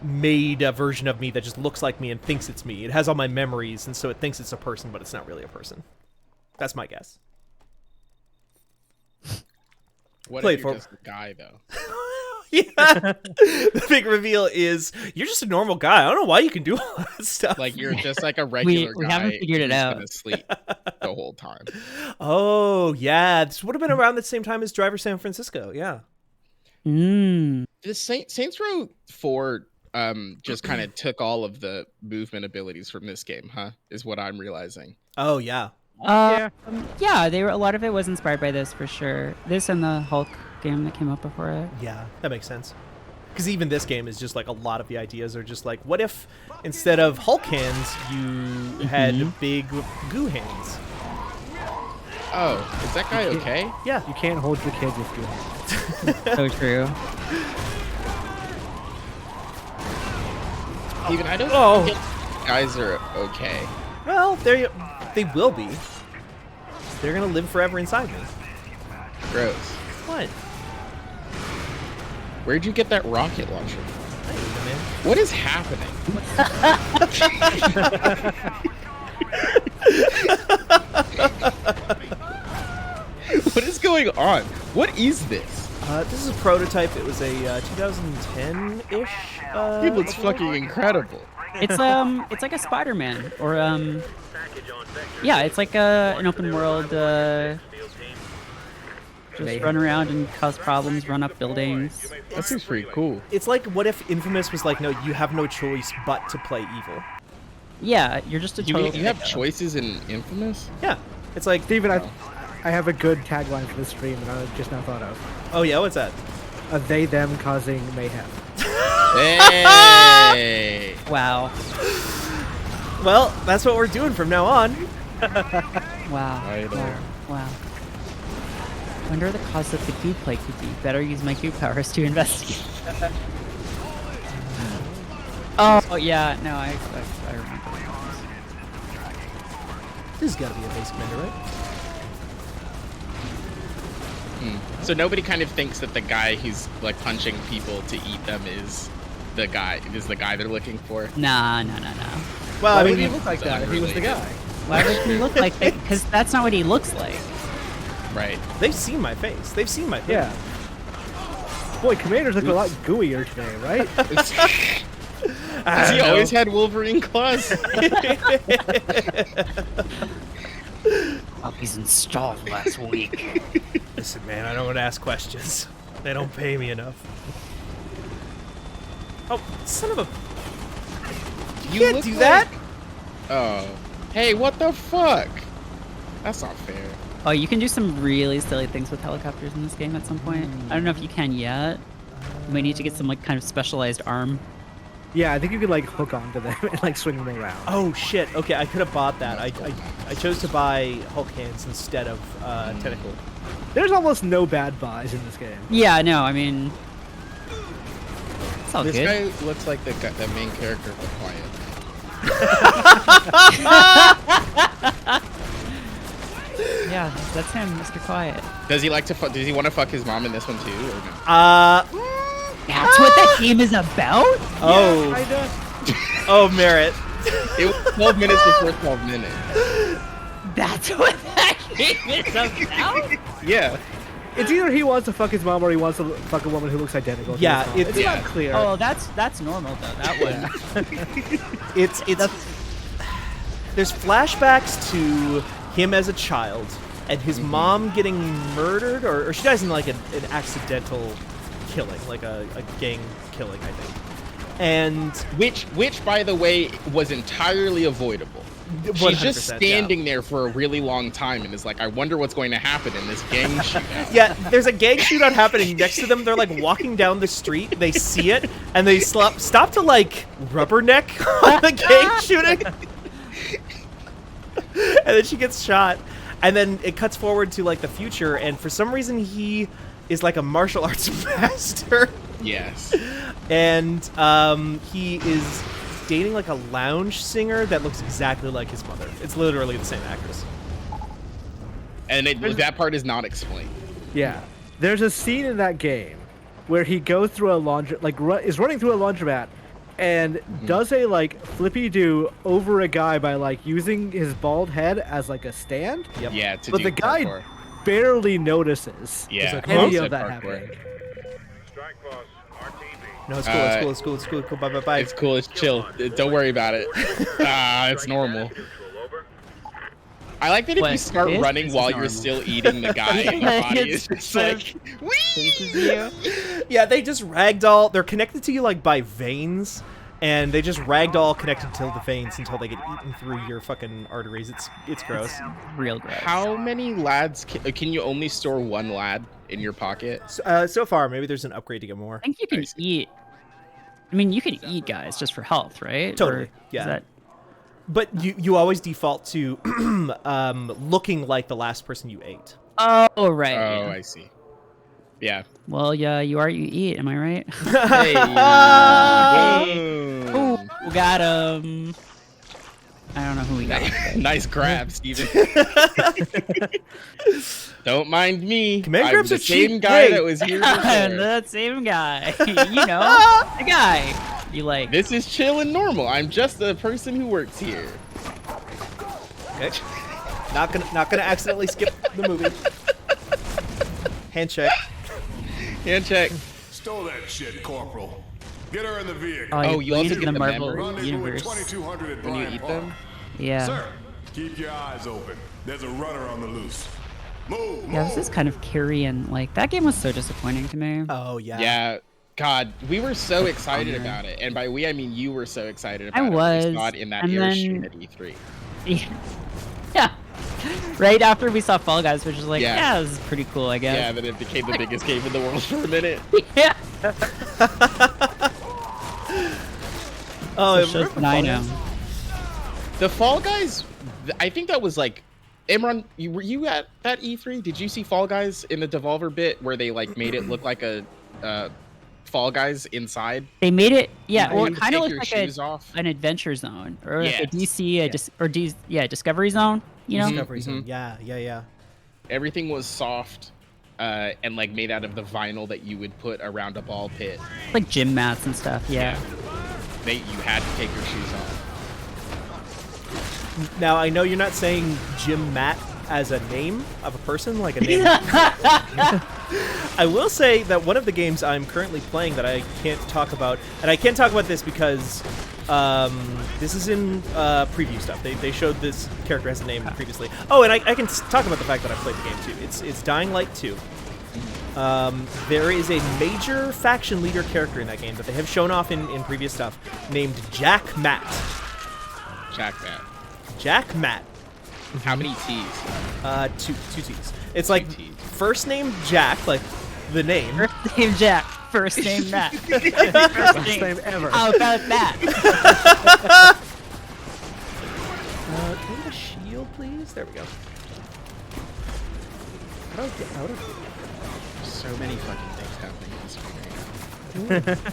made a version of me that just looks like me and thinks it's me. It has all my memories and so it thinks it's a person, but it's not really a person. That's my guess. What Play if it you're for- just a guy though? Yeah. The big reveal is you're just a normal guy. I don't know why you can do all that stuff. Like you're just like a regular we guy. haven't figured it who's out. Gonna sleep the whole time. Oh, yeah. This would have been around the same time as Driver San Francisco. Yeah. Mmm. The Saints Row 4 just kind of took all of the movement abilities from this game, huh? Is what I'm realizing. Oh, yeah. Yeah, they were. A lot of it was inspired by this for sure. This and the Hulk game that came up before it. Yeah, that makes sense. Because even this game is just like a lot of the ideas are just like, what if instead of Hulk hands, you had big goo hands? Oh, is that guy okay? Yeah. You can't hold your kids with your hands. So true. Even I don't Oh. think guys are okay. Well, they will be. They're going to live forever inside me. Gross. What? Where'd you get that rocket launcher? I don't know, man. What is happening? What is going on? What is this? This is a Prototype. It was a 2010-ish. It looks fucking incredible. It's like a Spider-Man or yeah, it's like an open world. Just run around and cause problems, run up buildings. That seems pretty cool. It's like, what if Infamous was like, no, you have no choice but to play evil. Yeah, you're just a total. You have choices in Infamous? Yeah. It's like, Steven, I have a good tagline for this stream that I just now thought of. oh yeah, what's that? They, them causing mayhem. Hey! Wow. Well, that's what we're doing from now on. Wow. Right Wow. on. Wow. Wonder the cause of the goo plague could be. Better use my goo powers to investigate. Oh yeah, no, I remember. This has got to be a base commander, right? So nobody kind of thinks that the guy who's like punching people to eat them is the guy they're looking for. Nah. Well, Why I would mean, he look like that if he was the guy? Why would he look like that? Because that's not what he looks like. Right. they've seen my face. They've seen my face. Yeah. Boy, Commander's looking a lot gooier today, right? Has he always had Wolverine claws? He's installed last week. Listen, man, I don't want to ask questions. They don't pay me enough. Oh, son of a... You can't look do like- that! Oh. Hey, what the fuck? That's not fair. Oh, you can do some really silly things with helicopters in this game at some point. I don't know if you can yet. You might need to get some like kind of specialized arm. Yeah, I think you could like hook onto them and like swing them around. Oh, shit. Okay, I could have bought that. I chose to buy Hulk hands instead of Tentacle. There's almost no bad buys in this game. Yeah, no, I mean, it's all This good. guy looks like the main character of The Quiet. Yeah, that's him, Mr. Quiet. Does he like to? Does he want to fuck his mom in this one too? Or no? That's what that game is about? Oh. Kinda. Oh, Merritt. It was 12 minutes before 12 minutes. That's what that game is about? Yeah. It's either he wants to fuck his mom or he wants to fuck a woman who looks identical. To Yeah, his mom. It's yeah. not clear. Oh, that's normal though. That one. It's there's flashbacks to him as a child and his mom getting murdered, or she dies in like an accidental killing, like a gang killing, I think. And Which, by the way, was entirely avoidable. She's just 100%, standing there for a really long time and is like, I wonder what's going to happen in this gang shootout. yeah, there's a gang shootout happening next to them. They're like walking down the street. They see it and they stop to like rubberneck on the gang shooting. And then she gets shot. And then it cuts forward to like the future. And for some reason, he is like a martial arts master. Yes. And he is dating like a lounge singer that looks exactly like his mother. It's literally the same actress. And that part is not explained. Yeah, there's a scene in that game where he goes through a is running through a laundromat and does a like flippy do over a guy by like using his bald head as like a stand. Yep. Yeah, But the guy parkour. barely notices Yeah, any huh? of that Parkour. happening. Strike force, RTB. No, it's cool. Bye, bye, bye. It's cool. It's chill. Don't worry about it. It's normal. I like that if you start This running is while you're normal. still eating the guy and your body is just like, whee! Yeah, they just ragdoll. They're connected to you like by veins, and they just ragdoll connected to the veins until they get eaten through your fucking arteries. It's gross. Real gross. How many lads can you only store one lad in your pocket? So far, maybe there's an upgrade to get more. I think you can eat. I mean, you can eat guys just for health, right? Totally, Or yeah. Is that, But you always default to looking like the last person you ate. oh, right. Oh, yeah. I see. Yeah. Well, yeah, you are, you eat. Am I right? Hey. Ooh, got him. I don't know who we got. Nice grab, Steven. Don't mind me. Command I'm grabs the are cheap. same guy Hey. that was here And before. that same guy. You know, the guy. You like. This is chill and normal. I'm just a person who works here. Okay. Not gonna accidentally skip the movie. Hand check. Hand check. Stole that shit, Corporal. Get her in the vehicle. Oh, you also in get the the Marvel memory? Rendezvous universe. at 2200 at When you Bryant eat Park. them? Yeah. Sir, keep your eyes open. There's a runner on the loose. Move, Yeah, this is kind of carrying. Like, that game was so disappointing to me. Oh yeah. Yeah. God, we were so excited about it. And by we, I mean you were so excited about I it. was, We saw it in that and airstream then- at E3. Yeah. Right after we saw Fall Guys, which is like, Yeah. yeah, this is pretty cool, I Yeah, guess. then it became the biggest game in the world for a minute. Yeah. Oh, So shows I know. The Fall Guys, I think that was like, Imran, were you at that E3? Did you see Fall Guys in the Devolver bit where they like made it look like a Fall Guys inside? They made it, yeah, You well, could it kind of take looks your like shoes off. an adventure zone, or like a Yes. DC, Discovery Zone, you know? Discovery Zone. Yeah. Everything was soft and like made out of the vinyl that you would put around a ball pit. Like gym mats and stuff, yeah. You had to take your shoes off. Now I know you're not saying Jim Matt as a name of a person, like a name. I will say that one of the games I'm currently playing that I can't talk about, and I can't talk about this because this is in preview stuff. They showed this character has a name previously. Oh, and I can talk about the fact that I played the game too. It's Dying Light 2. There is a major faction leader character in that game that they have shown off in previous stuff named Jack Matt. Jack Matt. How many T's? Two T's. It's like T's. first name Jack, like the name. First name Jack, first name Matt. Best name ever. How about that? Can we get a shield, please? There we go. How do I get out of here? So many fucking things happening in this game.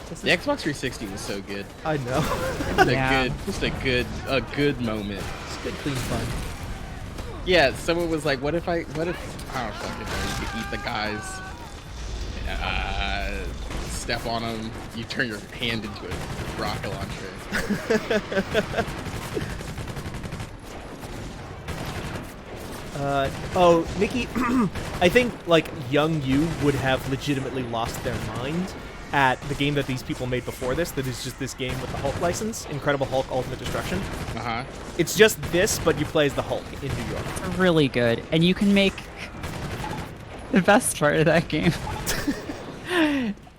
The Xbox 360 was so good. I know. Just a good moment. It's good, clean fun. Yeah, someone was like, what if I don't fucking know, you could eat the guys, step on them, you turn your hand into a rocket launcher. Nikki, I think like young you would have legitimately lost their mind at the game that these people made before this. That is just this game with the Hulk license, Incredible Hulk: Ultimate Destruction. It's just this, but you play as the Hulk in New York. It's really good, and you can make the best part of that game.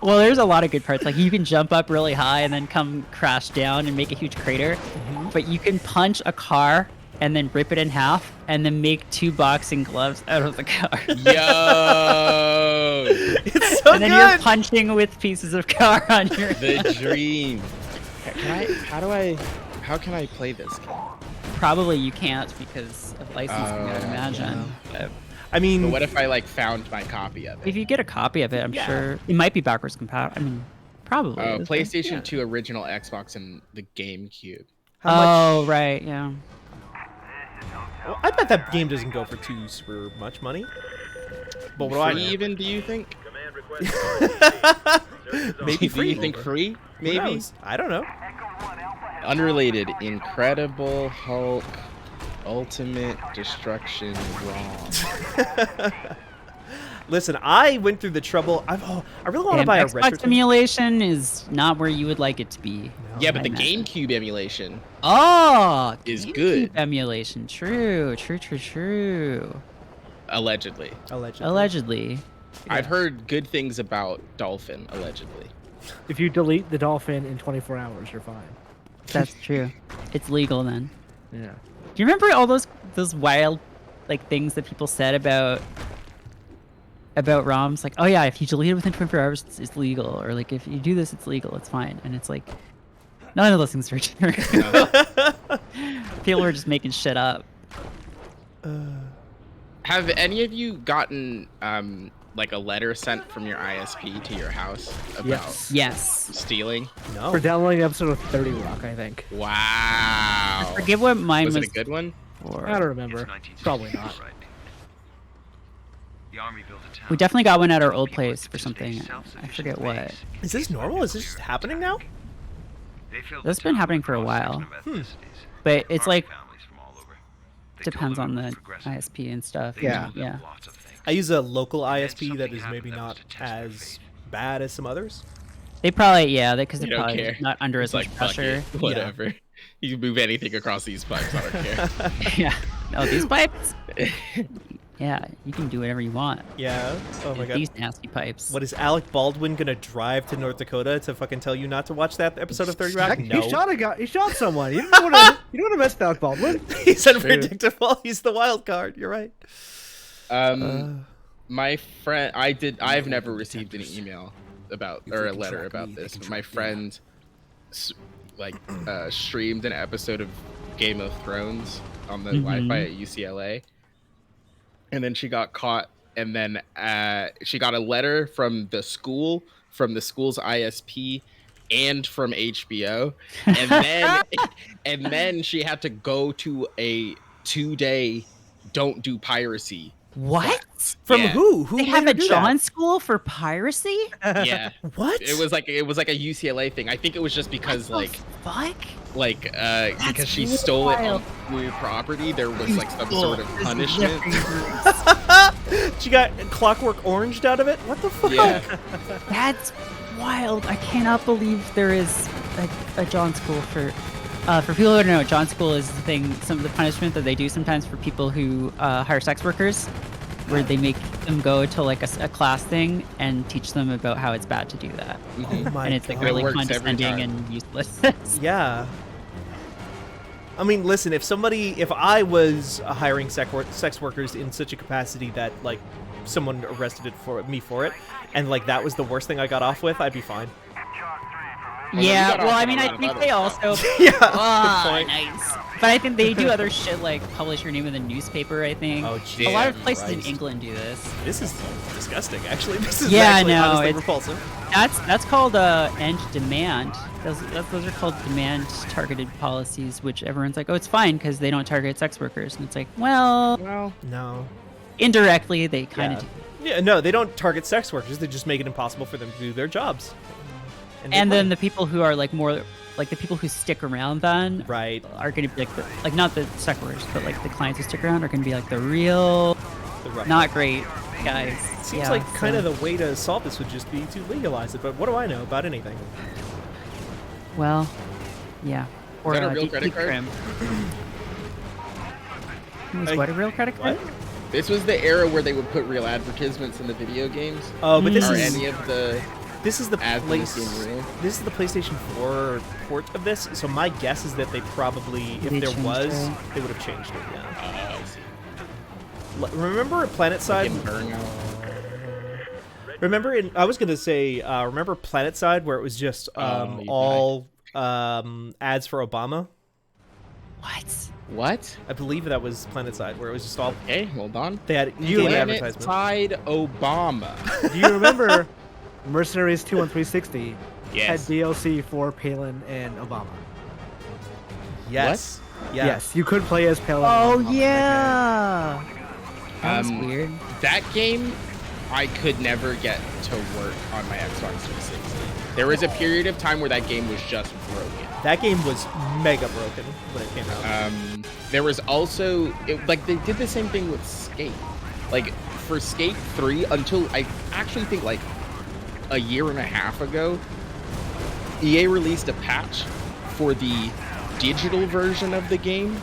Well, there's a lot of good parts. Like you can jump up really high and then come crash down and make a huge crater. But you can punch a car and then rip it in half and then make 2 boxing gloves out of the car. Yo! It's so And then good. you're punching with pieces of car on your The dream. How can I play this game? Probably you can't because of licensing, I would imagine. I mean, But what if I like found my copy of it? If you get a copy of it, I'm sure it might be backwards compatible. I mean, probably. Oh, is it? PlayStation 2 original Xbox and the GameCube. Oh, right, yeah. well, I bet that game doesn't go for too super much money. But what do I Free know? even, do you think? Command request. Maybe Do free. you think free? Who Maybe? knows? I don't know. Unrelated. Incredible Hulk Ultimate Destruction ROM. Listen, I went through the trouble. I really want to buy a Xbox retro. emulation is not where you would like it to be. Yeah, but I the imagine. GameCube emulation Oh, is GameCube good. emulation. True. Allegedly. Allegedly. I've heard good things about Dolphin, allegedly. If you delete the dolphin in 24 hours, you're fine. That's true. It's legal then. Yeah. Do you remember all those wild like things that people said about ROMs? Like, oh yeah, if you delete it within 24 hours, it's legal, or like if you do this, it's legal, it's fine. And it's like, none of those things are true. People were just making shit up. Have any of you gotten like a letter sent from your ISP to your house about Yes. stealing? No. For downloading an episode of 30 Rock, I think. Wow. I forget what mine Was was. it a good one? For. I don't remember. Probably not. We definitely got one at our old place for something. I forget what. Is this normal? Is this just happening now? That's been happening for a while. But it's like depends on the ISP and stuff. Yeah. Yeah. I use a local ISP that is maybe not as bad as some others. They probably because They they're don't probably care. not under It's as much like, fuck pressure. it, whatever. You can move anything across these pipes, I don't care. Yeah. No, these pipes. Yeah, you can do whatever you want. Yeah. Oh my god. These nasty pipes. What is Alec Baldwin gonna drive to North Dakota to fucking tell you not to watch that episode of 30 Rock? No. He shot a guy. He shot someone. You don't want to mess with Alec Baldwin. He's unpredictable. He's the wild card. You're right. My friend, I've never received an email about or a letter about this, but my friend streamed an episode of Game of Thrones on the Wi-Fi at UCLA, and then she got caught, and then she got a letter from the school's ISP and from HBO, and then she had to go to a 2-day don't do piracy. What? From Yeah. who? Who They made have her a do John school for piracy? Yeah. What? It was like a UCLA thing. I think it was just because What the fuck? because she stole it on school property, there was like some sort of punishment. She got Clockwork Oranged out of it? What the fuck? Yeah. That's wild. I cannot believe there is a John school for people who don't know, John school is the thing, some of the punishment that they do sometimes for people who hire sex workers, where they make them go to like a class thing and teach them about how it's bad to do that. Oh my And it's like god. really works every condescending time. and useless. Yeah. I mean, listen, if I was hiring sex workers in such a capacity that, like, someone arrested me for it, and, like, that was the worst thing I got off with, I'd be fine. Yeah, got well, off I on mean, a I lot of think other they stuff. also. Yeah, Ah, good point. nice. But I think they do other shit like publish your name in the newspaper. I think. Oh, a lot of Jesus places in Christ. England do this. This is disgusting, actually. This is Yeah, actually no, honestly it's- repulsive. That's called end demand. Those are called demand targeted policies, which everyone's like, oh, it's fine because they don't target sex workers, and it's like, well, No. indirectly they kind of Yeah. do. Yeah, no, they don't target sex workers. They just make it impossible for them to do their jobs. And then the people who are like more like the people who stick around then Right. are going to be like not the suckers, but like the clients who stick around are going to be like the real, The rough- not great guys. Seems Yeah, like kind so- of the way to solve this would just be to legalize it, but what do I know about anything? Well, yeah. Or that a real credit card? decrim. Was Hey, what a real credit card? What? This was the era where they would put real advertisements in the video games. Oh, but this Are is any of the this is the ads in this place. game real? This is the PlayStation 4 port of this, so my guess is that they probably, if They there changed was, it. they would have changed it. Yeah. I see. Remember at PlanetSide? Fucking burnout. Remember I was gonna say, remember PlanetSide where it was just Oh, you all ads for Obama? What? What? I believe that was PlanetSide where it was just all Okay, hold on. they had You in Planet advertisement. Side Obama. Do you remember Mercenaries 2 on 360 had Yes. DLC for Palin and Obama? Yes. Yeah. Yes, you could play as Palin. Oh and Obama. yeah. That was weird. That game, I could never get to work on my Xbox 360. There was a period of time where that game was just broken. That game was mega broken when it came out. There was also like they did the same thing with Skate. Like for Skate 3, until I actually think like a year and a half ago, EA released a patch for the digital version of the game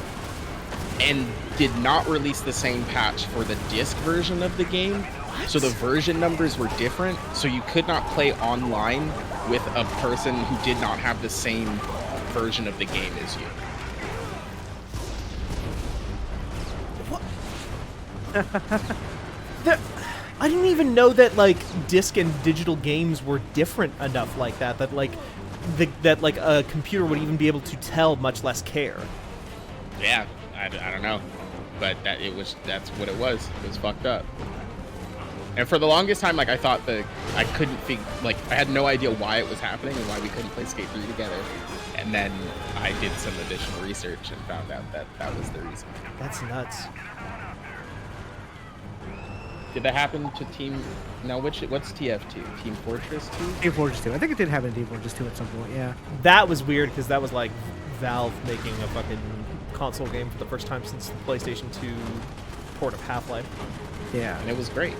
and did not release the same patch for the disc version of the game. So the version numbers were different, so you could not play online with a person who did not have the same version of the game as you. I didn't even know that like disc and digital games were different enough like that. That like that like a computer would even be able to tell, much less care. Yeah, I don't know, but that's what it was. It was fucked up. And for the longest time, like I thought I couldn't think, like I had no idea why it was happening and why we couldn't play Skate 3 together. And then I did some additional research and found out that that was the reason. That's nuts. Did that happen to Team? No, what's TF2? Team Fortress 2? Team Fortress 2. I think it did happen in Team Fortress 2 at some point, yeah. That was weird because that was like Valve making a fucking console game for the first time since the PlayStation 2 port of Half-Life. Yeah. And it was great.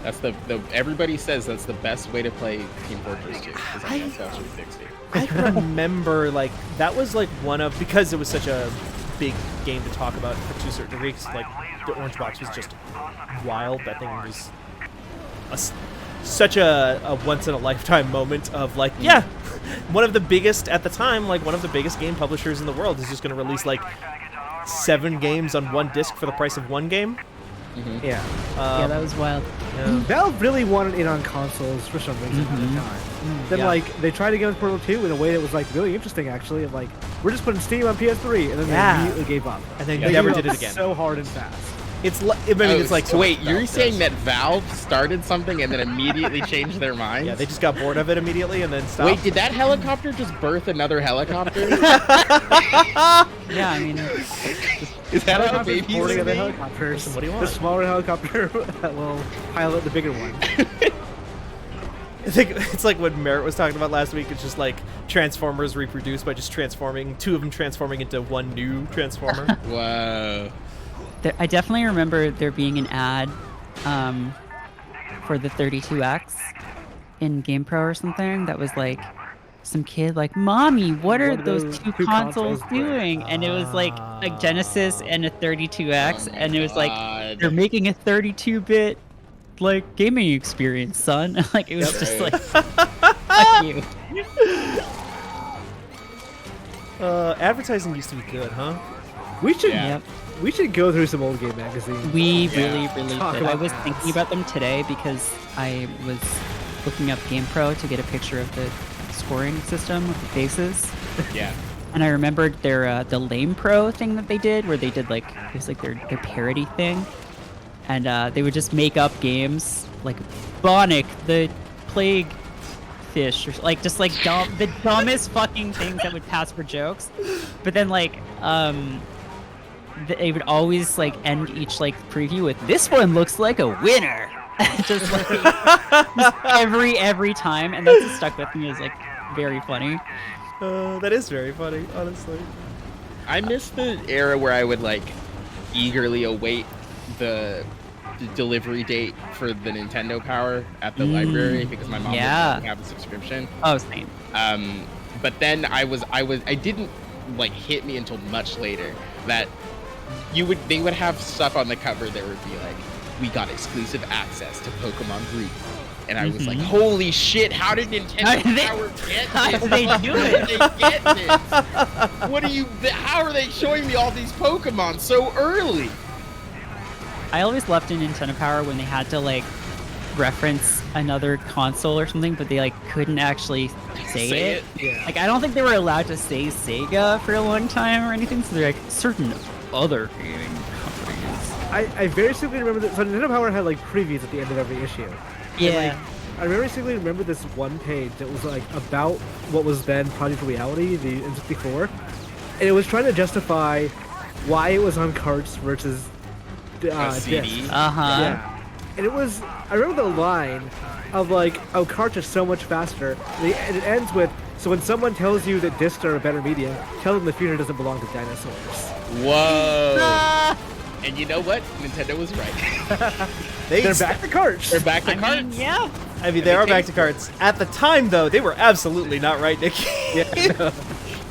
That's the everybody says that's the best way to play Team Fortress 2 is on Xbox 360. I remember like that was like one of, because it was such a big game to talk about to a certain degree, 'cause, like the Orange Box was just wild. That thing was such a once in a lifetime moment of like, yeah, one of the biggest at the time, like one of the biggest game publishers in the world is just going to release like 7 games on one disc for the price of one game. Yeah. Yeah, that was wild. Valve really wanted in on consoles for some reason at the time. Then, Yeah. like, they tried to get with Portal 2 in a way that was, like, really interesting, actually. Of, like, we're just putting Steam on PS3, and then Yeah. they immediately gave up. And then They never gave did up it again. so hard and fast. It's it's like so wait, you're Valve saying does. that Valve started something and then immediately changed their minds? Yeah, they just got bored of it immediately and then stopped. Wait, did that helicopter just birth another helicopter? Yeah, I mean, Is that how Helicopters babies boarding are other made? helicopters. Listen, what do you The want? smaller helicopter that will pilot the bigger one. I think it's like what Merritt was talking about last week. It's just like Transformers reproduced by just transforming, 2 of them transforming into one new Transformer. Whoa. I definitely remember there being an ad for the 32X in GamePro or something that was like some kid like, "Mommy, what are those two consoles doing?" And it was like a Genesis and a 32X, and it was like, God. they're making a 32-bit like gaming experience, son. Like it was just like, fuck you. Advertising used to be good, huh? We should Yep. we should go through some old game magazines. We really Talk should. I about was ads. thinking about them today because I was looking up GamePro to get a picture of the scoring system with the faces. Yeah. And I remembered their the Lame Pro thing that they did, where they did like, it was like their parody thing, and they would just make up games like Bonic the Plague Fish, or like just like the dumbest fucking things that would pass for jokes. But then like they would always like end each like preview with, "This one looks like a winner." just like just every time, and that's what stuck with me, is like very funny. That is very funny, honestly. I miss the era where I would like eagerly await the delivery date for the Nintendo Power at the library because my mom didn't have a subscription. Oh, same. But then I didn't like hit me until much later that they would have stuff on the cover that would be like, we got exclusive access to Pokemon Green. And I was like, holy shit, how did Nintendo Power get How this? did they Like, do where it? did they get this? How are they showing me all these Pokemon so early? I always loved in Nintendo Power when they had to like reference another console or something, but they like couldn't actually say it. Yeah. Like I don't think they were allowed to say Sega for a long time or anything, so they're like certain other gaming companies. I very simply remember that. So Nintendo Power had like previews at the end of every issue. Yeah. And, like, I very simply remember this one page that was like about what was then Project Reality, the N64, and it was trying to justify why it was on carts versus CD. discs. Uh-huh. Yeah. And it was, I remember the line of like, oh, carts are so much faster. And it ends with, so when someone tells you that discs are a better medium, tell them the future doesn't belong to dinosaurs. Whoa. And you know what? Nintendo was right. They're back to carts. They're back to carts. mean, yeah. I mean, they are back to carts. At the time, though, they were absolutely not right, Nicky.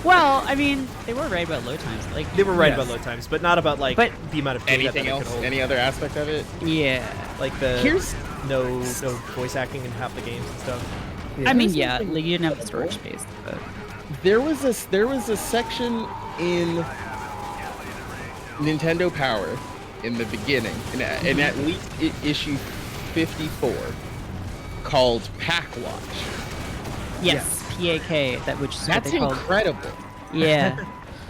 Well, I mean, they were right about load times. Like They were right Yes. about load times, but not about like But the amount of data Anything that it else? could hold. Any other aspect of it? yeah. Like the Here's- no voice acting in half the games and stuff. Yeah. I mean, yeah, like you didn't have the storage space, but There was a section in Nintendo Power in the beginning, and at least issue 54, called Pack Watch. yes, PAK, that which is what That's they called. incredible. Yeah,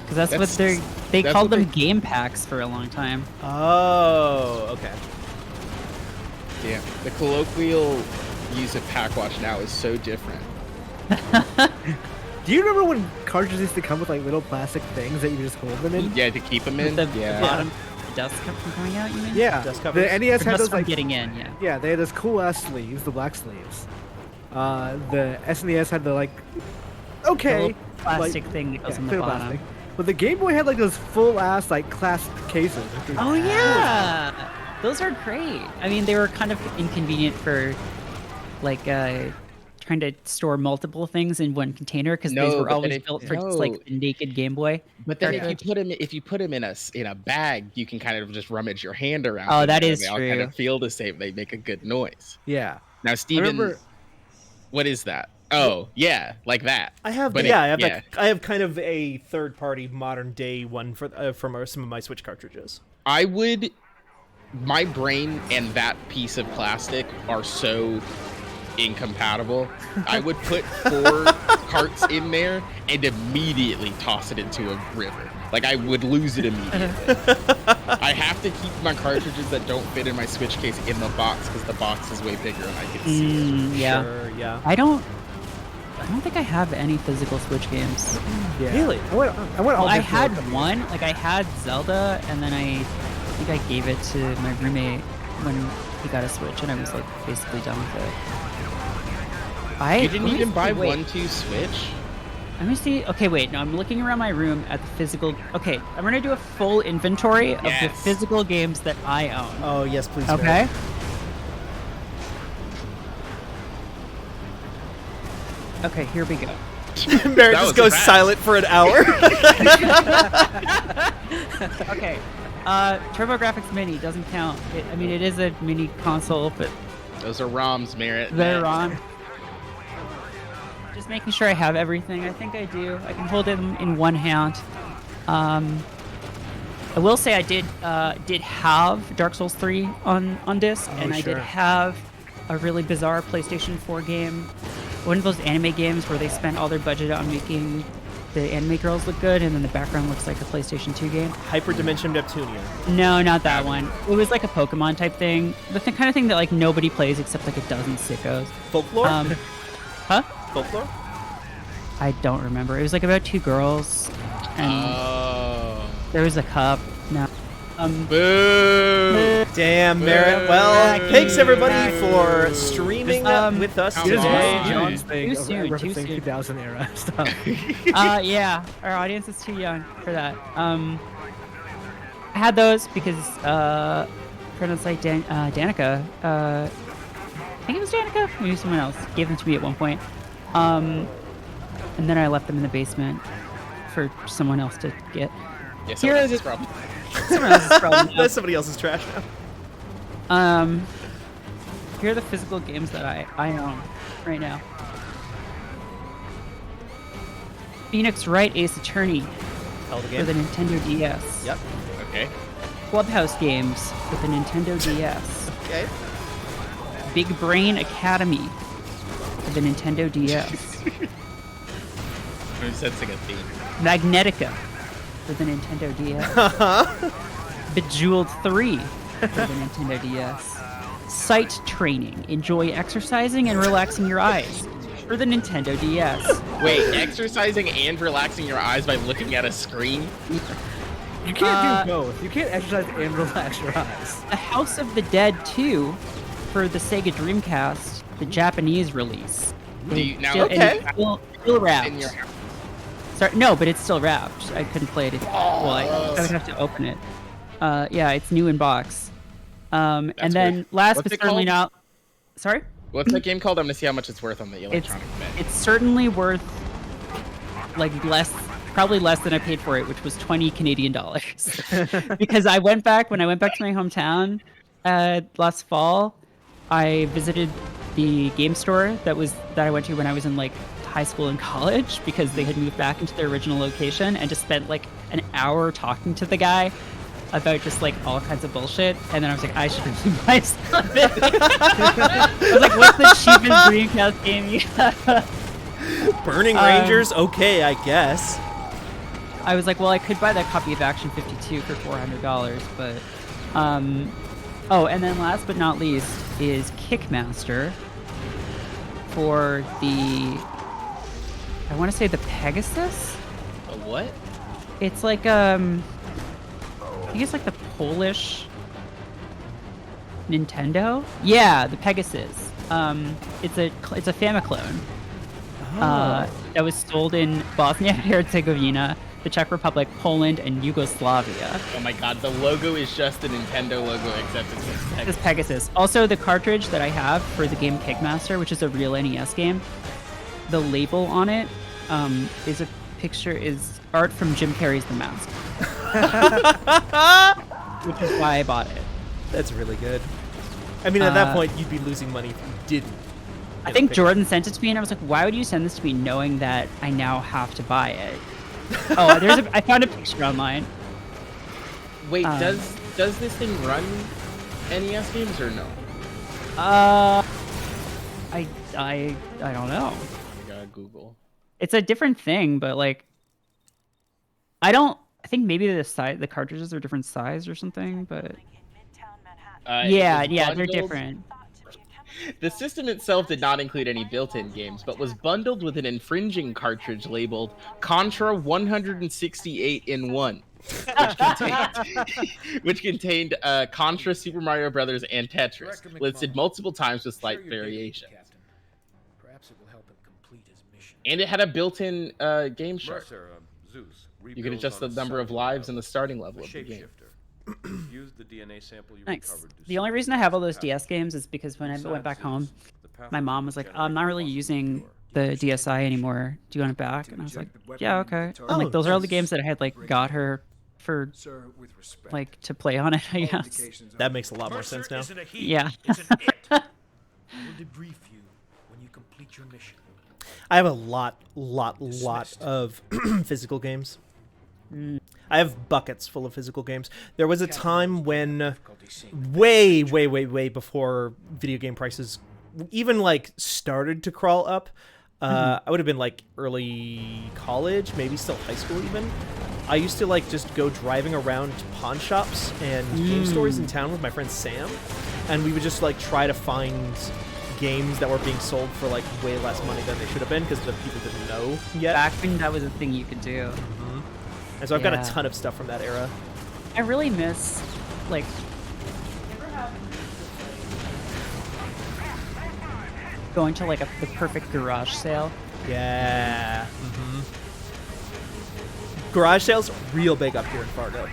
because that's what they that's called what them game packs for a long time. Oh, okay. Yeah, the colloquial use of Pack Watch now is so different. Do you remember when cartridges used to come with like little plastic things that you just hold them in? Yeah, to keep them in. The yeah. bottom dust kept from coming out. You mean? Yeah. Dust The covers? NES Or had just those from like getting in. Yeah. yeah, they had those cool ass sleeves, the black sleeves. The SNES had the like The okay little plastic like, thing that goes yeah, on the clear bottom. plastic. But the Game Boy had like those full ass like clasp cases. Oh yeah, those are great. I mean, they were kind of inconvenient for like trying to store multiple things in one container because these No, were but always then built for just like the naked Game Boy. But then cartridge. if you put them in a bag, you can kind of just rummage your hand around. Oh, them, that and is they all kind true. of feel the same. They make a good noise. Yeah. Now, Steven, remember- what is that? Oh, yeah, like that. I have, But I have I have kind of a third-party modern day one for from some of my Switch cartridges. My brain and that piece of plastic are so incompatible. I would put 4 carts in there and immediately toss it into a river. Like, I would lose it immediately. I have to keep my cartridges that don't fit in my Switch case in the box because the box is way bigger and I can see it. Yeah. Sure, yeah. I don't think I have any physical Switch games. Yeah. Really? I went all Well, I digital. had one. Like I had Zelda, and then I think I gave it to my roommate when he got a Switch, and I was like basically done with it. You didn't even buy wait. 1-2 Switch? Let me see. Okay, wait. No, I'm looking around my room at the physical. Okay, I'm gonna do a full inventory of the Yes. physical games that I own. Oh yes, please. Okay. Okay, here we go. Barrett That was just goes fast. silent for an hour. Okay. TurboGrafx Mini doesn't count. I mean, it is a mini console, but Those are ROMs, Merritt. they're on. Just making sure I have everything. I think I do. I can hold them in one hand. I will say I did have Dark Souls 3 on disc, and I did sure. have a really bizarre PlayStation 4 game. One of those anime games where they spent all their budget on making the anime girls look good, and then the background looks like a PlayStation 2 game. Hyperdimension Neptunia. No, not that one. It was like a Pokemon type thing. The kind of thing that like nobody plays except like a dozen sickos. Folklore? Huh? Folklore? I don't remember. It was like about 2 girls, and Oh. there was a cup. No. Boo! Damn, Merritt. Well, thanks everybody for streaming with us Come today. on. John's thing Too of soon, too referencing soon. 2000 era stuff. Yeah, our audience is too young for that. I had those because friends like Danica, I think it was Danica, maybe someone else, gave them to me at one point. And then I left them in the basement for someone else to get. Yeah, Here someone is else's it. problem. Someone else's problem. That's somebody else's trash now. Here are the physical games that I own right now. Phoenix Wright Ace Attorney Hell of a for the game. Nintendo DS. Yep. Okay. Clubhouse Games with the Nintendo DS. Okay. Big Brain Academy for the Nintendo DS. I'm sensing a theme. Magnetica for the Nintendo DS. Bejeweled 3 for the Nintendo DS. Sight Training. Enjoy exercising and relaxing your eyes for the Nintendo DS. Wait, exercising and relaxing your eyes by looking at a screen? You can't do both. You can't exercise and relax your eyes. The House of the Dead 2 for the Sega Dreamcast, the Japanese release. Do you, now, Still, and Okay. it's still wrapped. in your Sorry, no, but it's still wrapped. I couldn't play it. Well, I would have to open it. Yeah, it's new in box. And then weird. last What's but it certainly called? not. Sorry? What's that game called? I'm gonna see how much it's worth on the It's electronic bet. it's certainly worth like probably less than I paid for it, which was 20 Canadian dollars. Because when I went back to my hometown last fall, I visited the game store that I went to when I was in like high school and college because they had moved back into their original location, and just spent like an hour talking to the guy about just like all kinds of bullshit. And then I was like, I should really buy something. I was like, what's the cheapest Dreamcast game you have? Burning Rangers? Okay, I guess. I was like, well, I could buy that copy of Action 52 for $400, but oh, and then last but not least is Kickmaster for the, I want to say the Pegasus. A what? It's like I think it's like the Polish Nintendo. Yeah, the Pegasus. It's a Famiclone. That was sold in Bosnia and Herzegovina, the Czech Republic, Poland, and Yugoslavia. Oh my god, the logo is just a Nintendo logo, except it's This Pegasus. Also, the cartridge that I have for the game Kickmaster, which is a real NES game, the label on it is art from Jim Carrey's The Mask. Which is why I bought it. That's really good. I mean, at that point, you'd be losing money if you didn't. I think Jordan sent it to me, and I was like, why would you send this to me knowing that I now have to buy it? Oh, I found a picture online. Wait, does this thing run NES games or no? I don't know. I gotta Google. It's a different thing, but like, I think maybe the cartridges are different size or something, but yeah, they're bundled- different. The system itself did not include any built-in games, but was bundled with an infringing cartridge labeled Contra 168 in 1, which contained Contra, Super Mario Brothers, and Tetris, listed multiple times with slight variations. Perhaps it will help him complete his mission. And it had a built-in game shark. Mercer, Zeus, You can adjust the number of lives and the starting level of the game. shapeshifter. Use the DNA sample you Nice. recovered to The only reason I have all those DS games is because when I went back home, my mom was like, I'm not really using the DSi anymore. Do you want it back? And I was like, yeah, okay. And like, those are all the games that I had like got her for like to play on it, I guess. That makes a lot more sense now. Yeah. It's an it. We'll debrief you when you complete your mission. I have a lot of physical games. I have buckets full of physical games. There was a time when, way before video game prices even like started to crawl up, I would have been like early college, maybe still high school even. I used to like just go driving around to pawn shops and game stores in town with my friend Sam, and we would just like try to find games that were being sold for like way less money than they should have been because the people didn't know yet. Back when that was a thing you could do. And so I've got a Yeah. ton of stuff from that era. I really miss like going to like the perfect garage sale. Yeah. Garage sales real big up here in Fargo.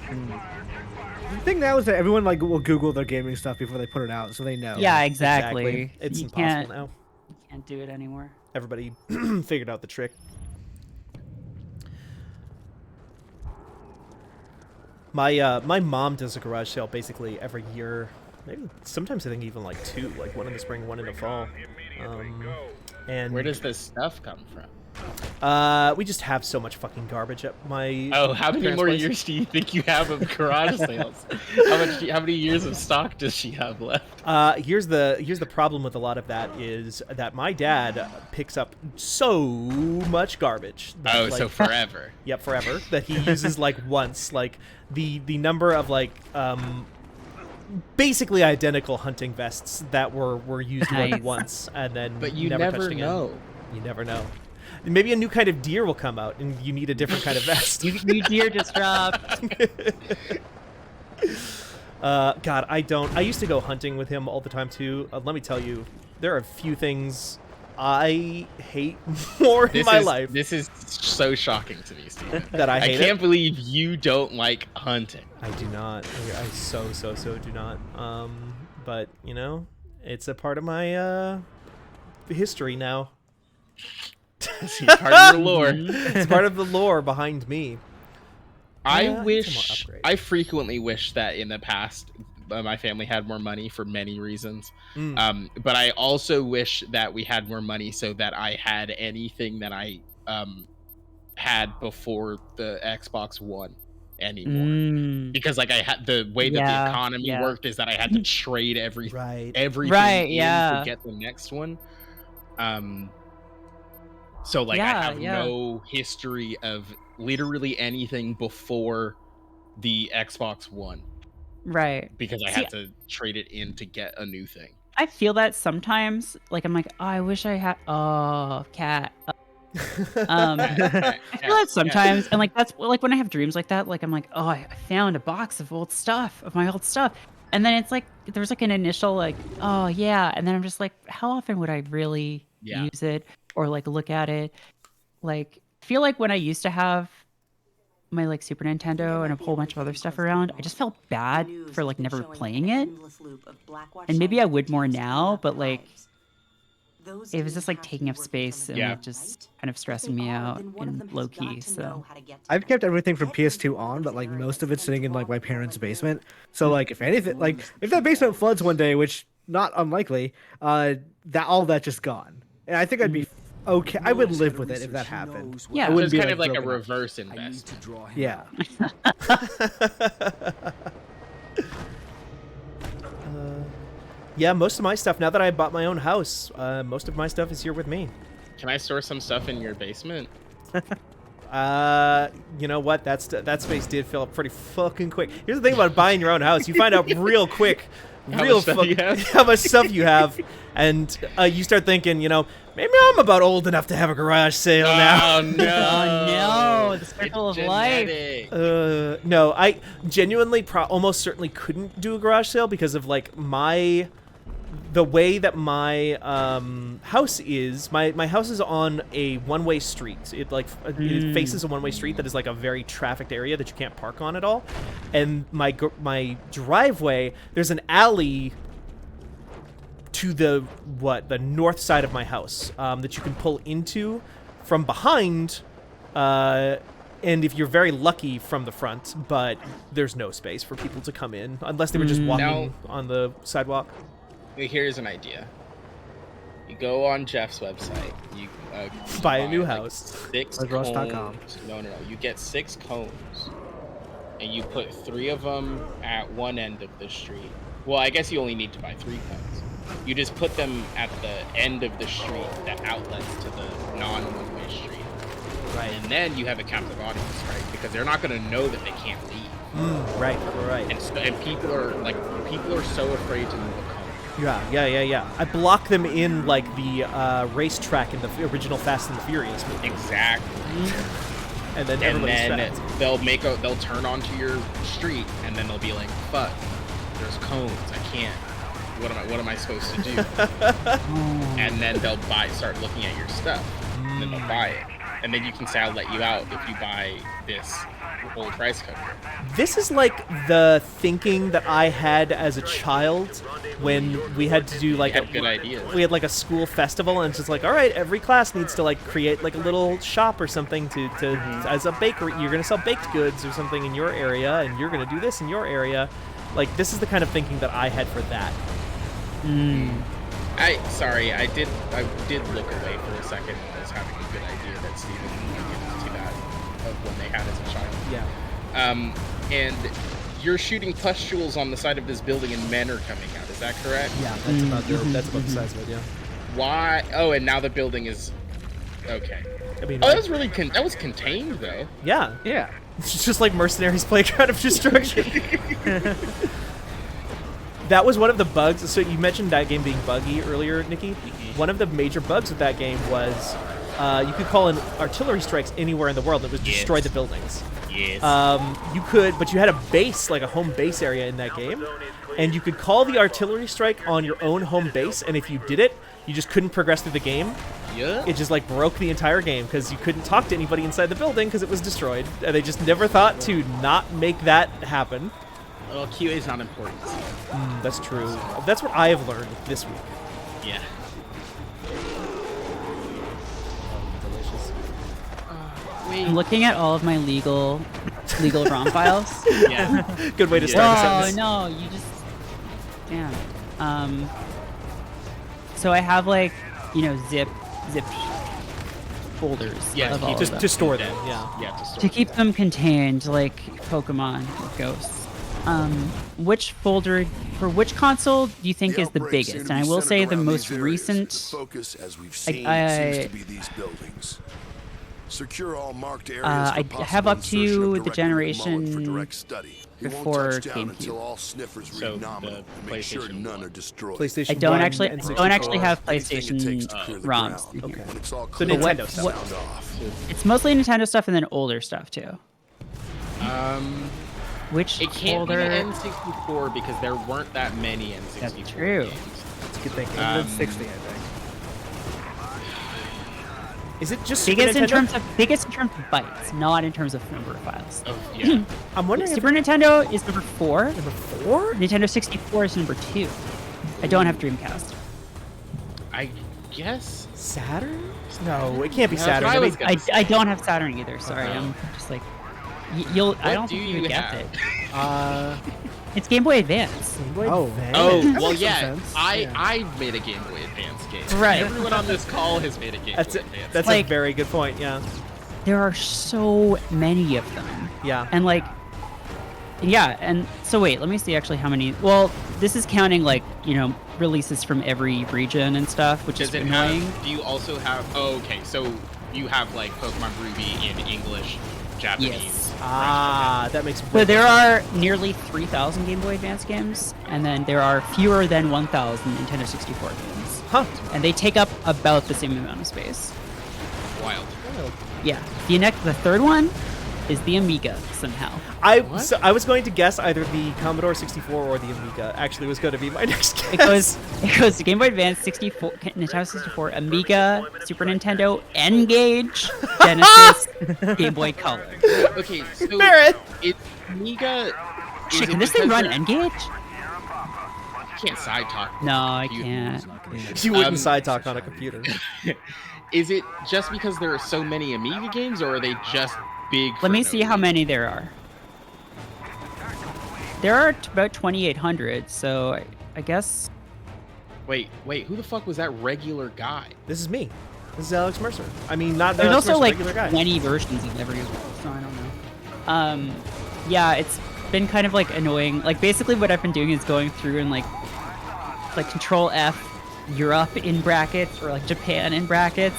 The thing now is that everyone like will Google their gaming stuff before they put it out, so they know. Yeah, exactly. It's You impossible now. You can't do it anymore. Everybody figured out the trick. My mom does a garage sale basically every year. Maybe sometimes I think even like 2, like one in the spring, one in the fall. And Where does this stuff come from? we just have so much fucking garbage at my. Oh, how many parents' more place. years do you think you have of garage sales? How many years of stock does she have left? Here's the problem with a lot of that is that my dad picks up so much garbage. That, Oh, like, so forever. Yep, forever. That he uses like once. Like the number of like basically identical hunting vests that were used Nice. once and then But you never never touched again. know. You never know. Maybe a new kind of deer will come out and you need a different kind of vest. New deer just dropped. God, I used to go hunting with him all the time too. Let me tell you, there are a few things I hate more in my life This is so shocking to me, Steven. that I hate. can't believe you don't like hunting. I do not. I so do not. But you know, it's a part of my history now. It's part of your lore. It's part of the lore behind me. Yeah, I frequently wish that in the past my family had more money for many reasons. But I also wish that we had more money so that I had anything that I had before the Xbox One anymore. Because like I had the way that the economy worked is that I had to trade everything to get the next one. So like I have no history of literally anything before the Xbox One. Right. Because I had to trade it in to get a new thing. I feel that sometimes. Like I'm like, oh, I wish I had. Oh, cat. I feel that sometimes, and like that's like when I have dreams like that. Like I'm like, oh, I found a box of my old stuff, and then it's like there's like an initial like, oh yeah, and then I'm just like, how often would I really use it or like look at it? Like I feel like when I used to have my like Super Nintendo and a whole bunch of other stuff around, I just felt bad for like never playing it. And maybe I would more now, but like it was just like taking up space and like just kind of stressing me out in low key. So I've kept everything from PS2 on, but like most of it's sitting in like my parents' basement. So like if anything, like if that basement floods one day, which not unlikely, that all that just gone. And I think I'd be okay. I would live with it if that happened. Yeah, so it's kind of like a reverse invest. Yeah. Yeah, most of my stuff, now that I bought my own house, most of my stuff is here with me. Can I store some stuff in your basement? You know what? That space did fill up pretty fucking quick. Here's the thing about buying your own house. You find out real quick how much stuff you have. And you start thinking, you know, maybe I'm about old enough to have a garage sale now. Oh, no. Oh, no. The circle of life. No, I genuinely almost certainly couldn't do a garage sale because of, like, the way that my house is. My house is on a one-way street. It it faces a one-way street that is like a very trafficked area that you can't park on at all. And my driveway, there's an alley to the north side of my house that you can pull into from behind, and if you're very lucky, from the front. But there's no space for people to come in unless they were just walking on the sidewalk. Here's an idea. You go on Jeff's website. You buy a new house. 6 cones. No. You get 6 cones, and you put 3 of them at one end of the street. Well, I guess you only need to buy 3 cones. You just put them at the end of the street that outlets to the non-one-way street. Right. And then you have a captive audience, right? Because they're not going to know that they can't leave. Right. And people are so afraid to move a cone. Yeah. I block them in like the racetrack in the original Fast and the Furious movie. Exactly. And then they'll turn onto your street, and then they'll be like, "Fuck, there's cones. I can't what am I supposed to do? And then they'll start looking at your stuff, and then they'll buy it, and then you can say I'll let you out if you buy this old rice cooker. This is like the thinking that I had as a child when we had to do like good ideas. We had like a school festival, and it's just like, all right, every class needs to like create like a little shop or something to as a bakery. You're gonna sell baked goods or something in your area, and you're gonna do this in your area. Like, this is the kind of thinking that I had for that. I did look away for a second when I was having a good idea that Steven alluded to that of when they had as a child. Yeah. And you're shooting pustules on the side of this building and men are coming out. Is that correct? Yeah, that's about the size of it, yeah. Why? Oh, and now the building is... Okay. I mean, that was really... that was contained, though. Yeah. Yeah. It's just like Mercenaries Playground of Destruction. That was one of the bugs. So you mentioned that game being buggy earlier, Nikki. One of the major bugs with that game was you could call in artillery strikes anywhere in the world that would destroy the buildings. Yes. You could, but you had a base, like a home base area in that game, and you could call the artillery strike on your own home base, and if you did it, you just couldn't progress through the game. Yeah. It just like broke the entire game because you couldn't talk to anybody inside the building because it was destroyed. And they just never thought to not make that happen. Well, QA is not important. That's true. That's what I have learned this week. Yeah. Delicious. I'm looking at all of my legal ROM files. Yeah. Good way to start a Oh sentence. no, you just damn. So I have like, you know, zip folders Yeah, of all of Just them. to store them, yeah. Yeah, to store To keep them contained, like Pokemon or ghosts. Which folder for which console do you think is the biggest? And I will say the most recent. Focus, as we've seen, I- seems to be these buildings. Secure all marked areas I for have possible up insertion of to the director McMullen generation for direct study. He won't before touch down GameCube. until all sniffers So, read nominal the and make sure PlayStation none 1. are destroyed. PlayStation I don't 1 actually and I don't 64. actually have Anything it takes PlayStation to clear the ROMs. ground. Okay. When it's all So clear, Nintendo what- stuff. sound off. It's mostly Nintendo stuff and then older stuff too. Which It can't folder? be the N64 because there weren't that many N64 That's true. games. That's a good thing. It was 60, I think. Is it just Super biggest in Nintendo? terms of bytes, not in terms of number of files. Oh, yeah. I'm wondering if Super Nintendo is number 4. number 4? Nintendo 64 is number 2. I don't have Dreamcast. I guess. Saturn? No, it can't be That's Saturn. what I I mean, was gonna say. I don't have Saturn either. Sorry, I'm just like you'll. I What don't do think you you would get have? it. It's Game Boy Advance. Game Boy Oh. Advance. Oh, That well, makes some yeah. sense. I made a Game Boy Advance game. Right. Everyone on this call has made a Game That's Boy it. Advance. That's Like- a very good point. Yeah. There are so many of them. Yeah. And like, yeah, and so wait, let me see actually how many. Well, this is counting like, you know, releases from every region and stuff, which Does is it annoying. have? Do you also have? Oh, okay. So you have like Pokemon Ruby in English, Japanese. Yes. Ah, that makes. So there are nearly 3,000 Game Boy Advance games, and then there are fewer than 1,000 Nintendo 64 games. Huh. And they take up about the same amount of space. Wild. Yeah. The third one is the Amiga somehow. I was going to guess either the Commodore 64 or the Amiga. Actually, was going to be my next guess. It goes Game Boy Advance, 64, Nintendo 64, Amiga, Super Nintendo, N-Gage, Genesis, Game Boy Color. Okay, so Barrett! it's Amiga. is Shit, it can this thing because run they're- N-Gage? You can't side talk. No, I You- can't. You wouldn't side talk on a computer. Is it just because there are so many Amiga games, or are they just big? Let for me no see how reason? many there are. There are about 2,800, so I guess... Wait, who the fuck was that regular guy? This is me. This is Alex Mercer. I mean, not There's Alex also Mercer, like regular guy. 20 versions of every, so I don't know. Yeah, it's been kind of like annoying. Like basically what I've been doing is going through and like Control F Europe in brackets or like Japan in brackets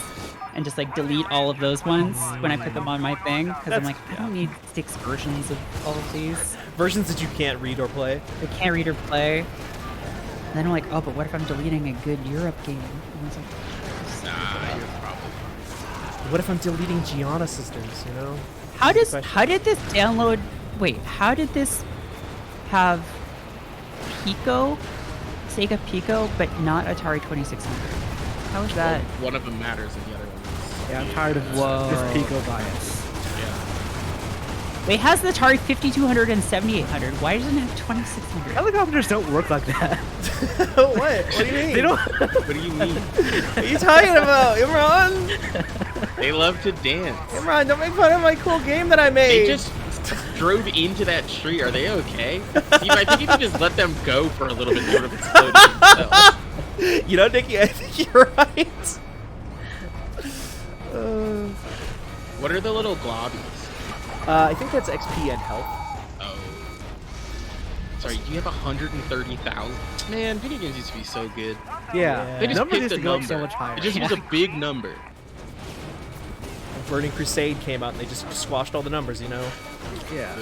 and just like delete all of those ones when I put them on my thing because I'm like, I don't need 6 versions of all of these. Versions that you can't read or play. I can't read or play. And then I'm like, oh, but what if I'm deleting a good Europe game? And it's like, Nah, you're probably. What if I'm deleting Gianna Sisters, you know? how That's the did this download? Wait, how did this have Pico Sega Pico, but not Atari 2600. How is that? One of them matters and the other one is. Yeah, I'm tired of this Pico bias. Wait, it has the Atari 5200 and 7800. Why doesn't it have 2600? Helicopters don't work like that. What? What do you mean? They don't. What do you mean? What are you talking about, Imran? They love to dance. Imran, don't make fun of my cool game that I made. They just drove into that tree. Are they okay? I think if you just let them go for a little bit, they would have exploded themselves. You know, Nikki, I think you're right. What are the little globbies? I think that's XP and health. Oh. Sorry, you have 130,000? Man, video games used to be so good. Yeah. They just Numbers picked used a to go up number. so much higher. It just was a big number. Burning Crusade came out and they just squashed all the numbers, you know? Yeah.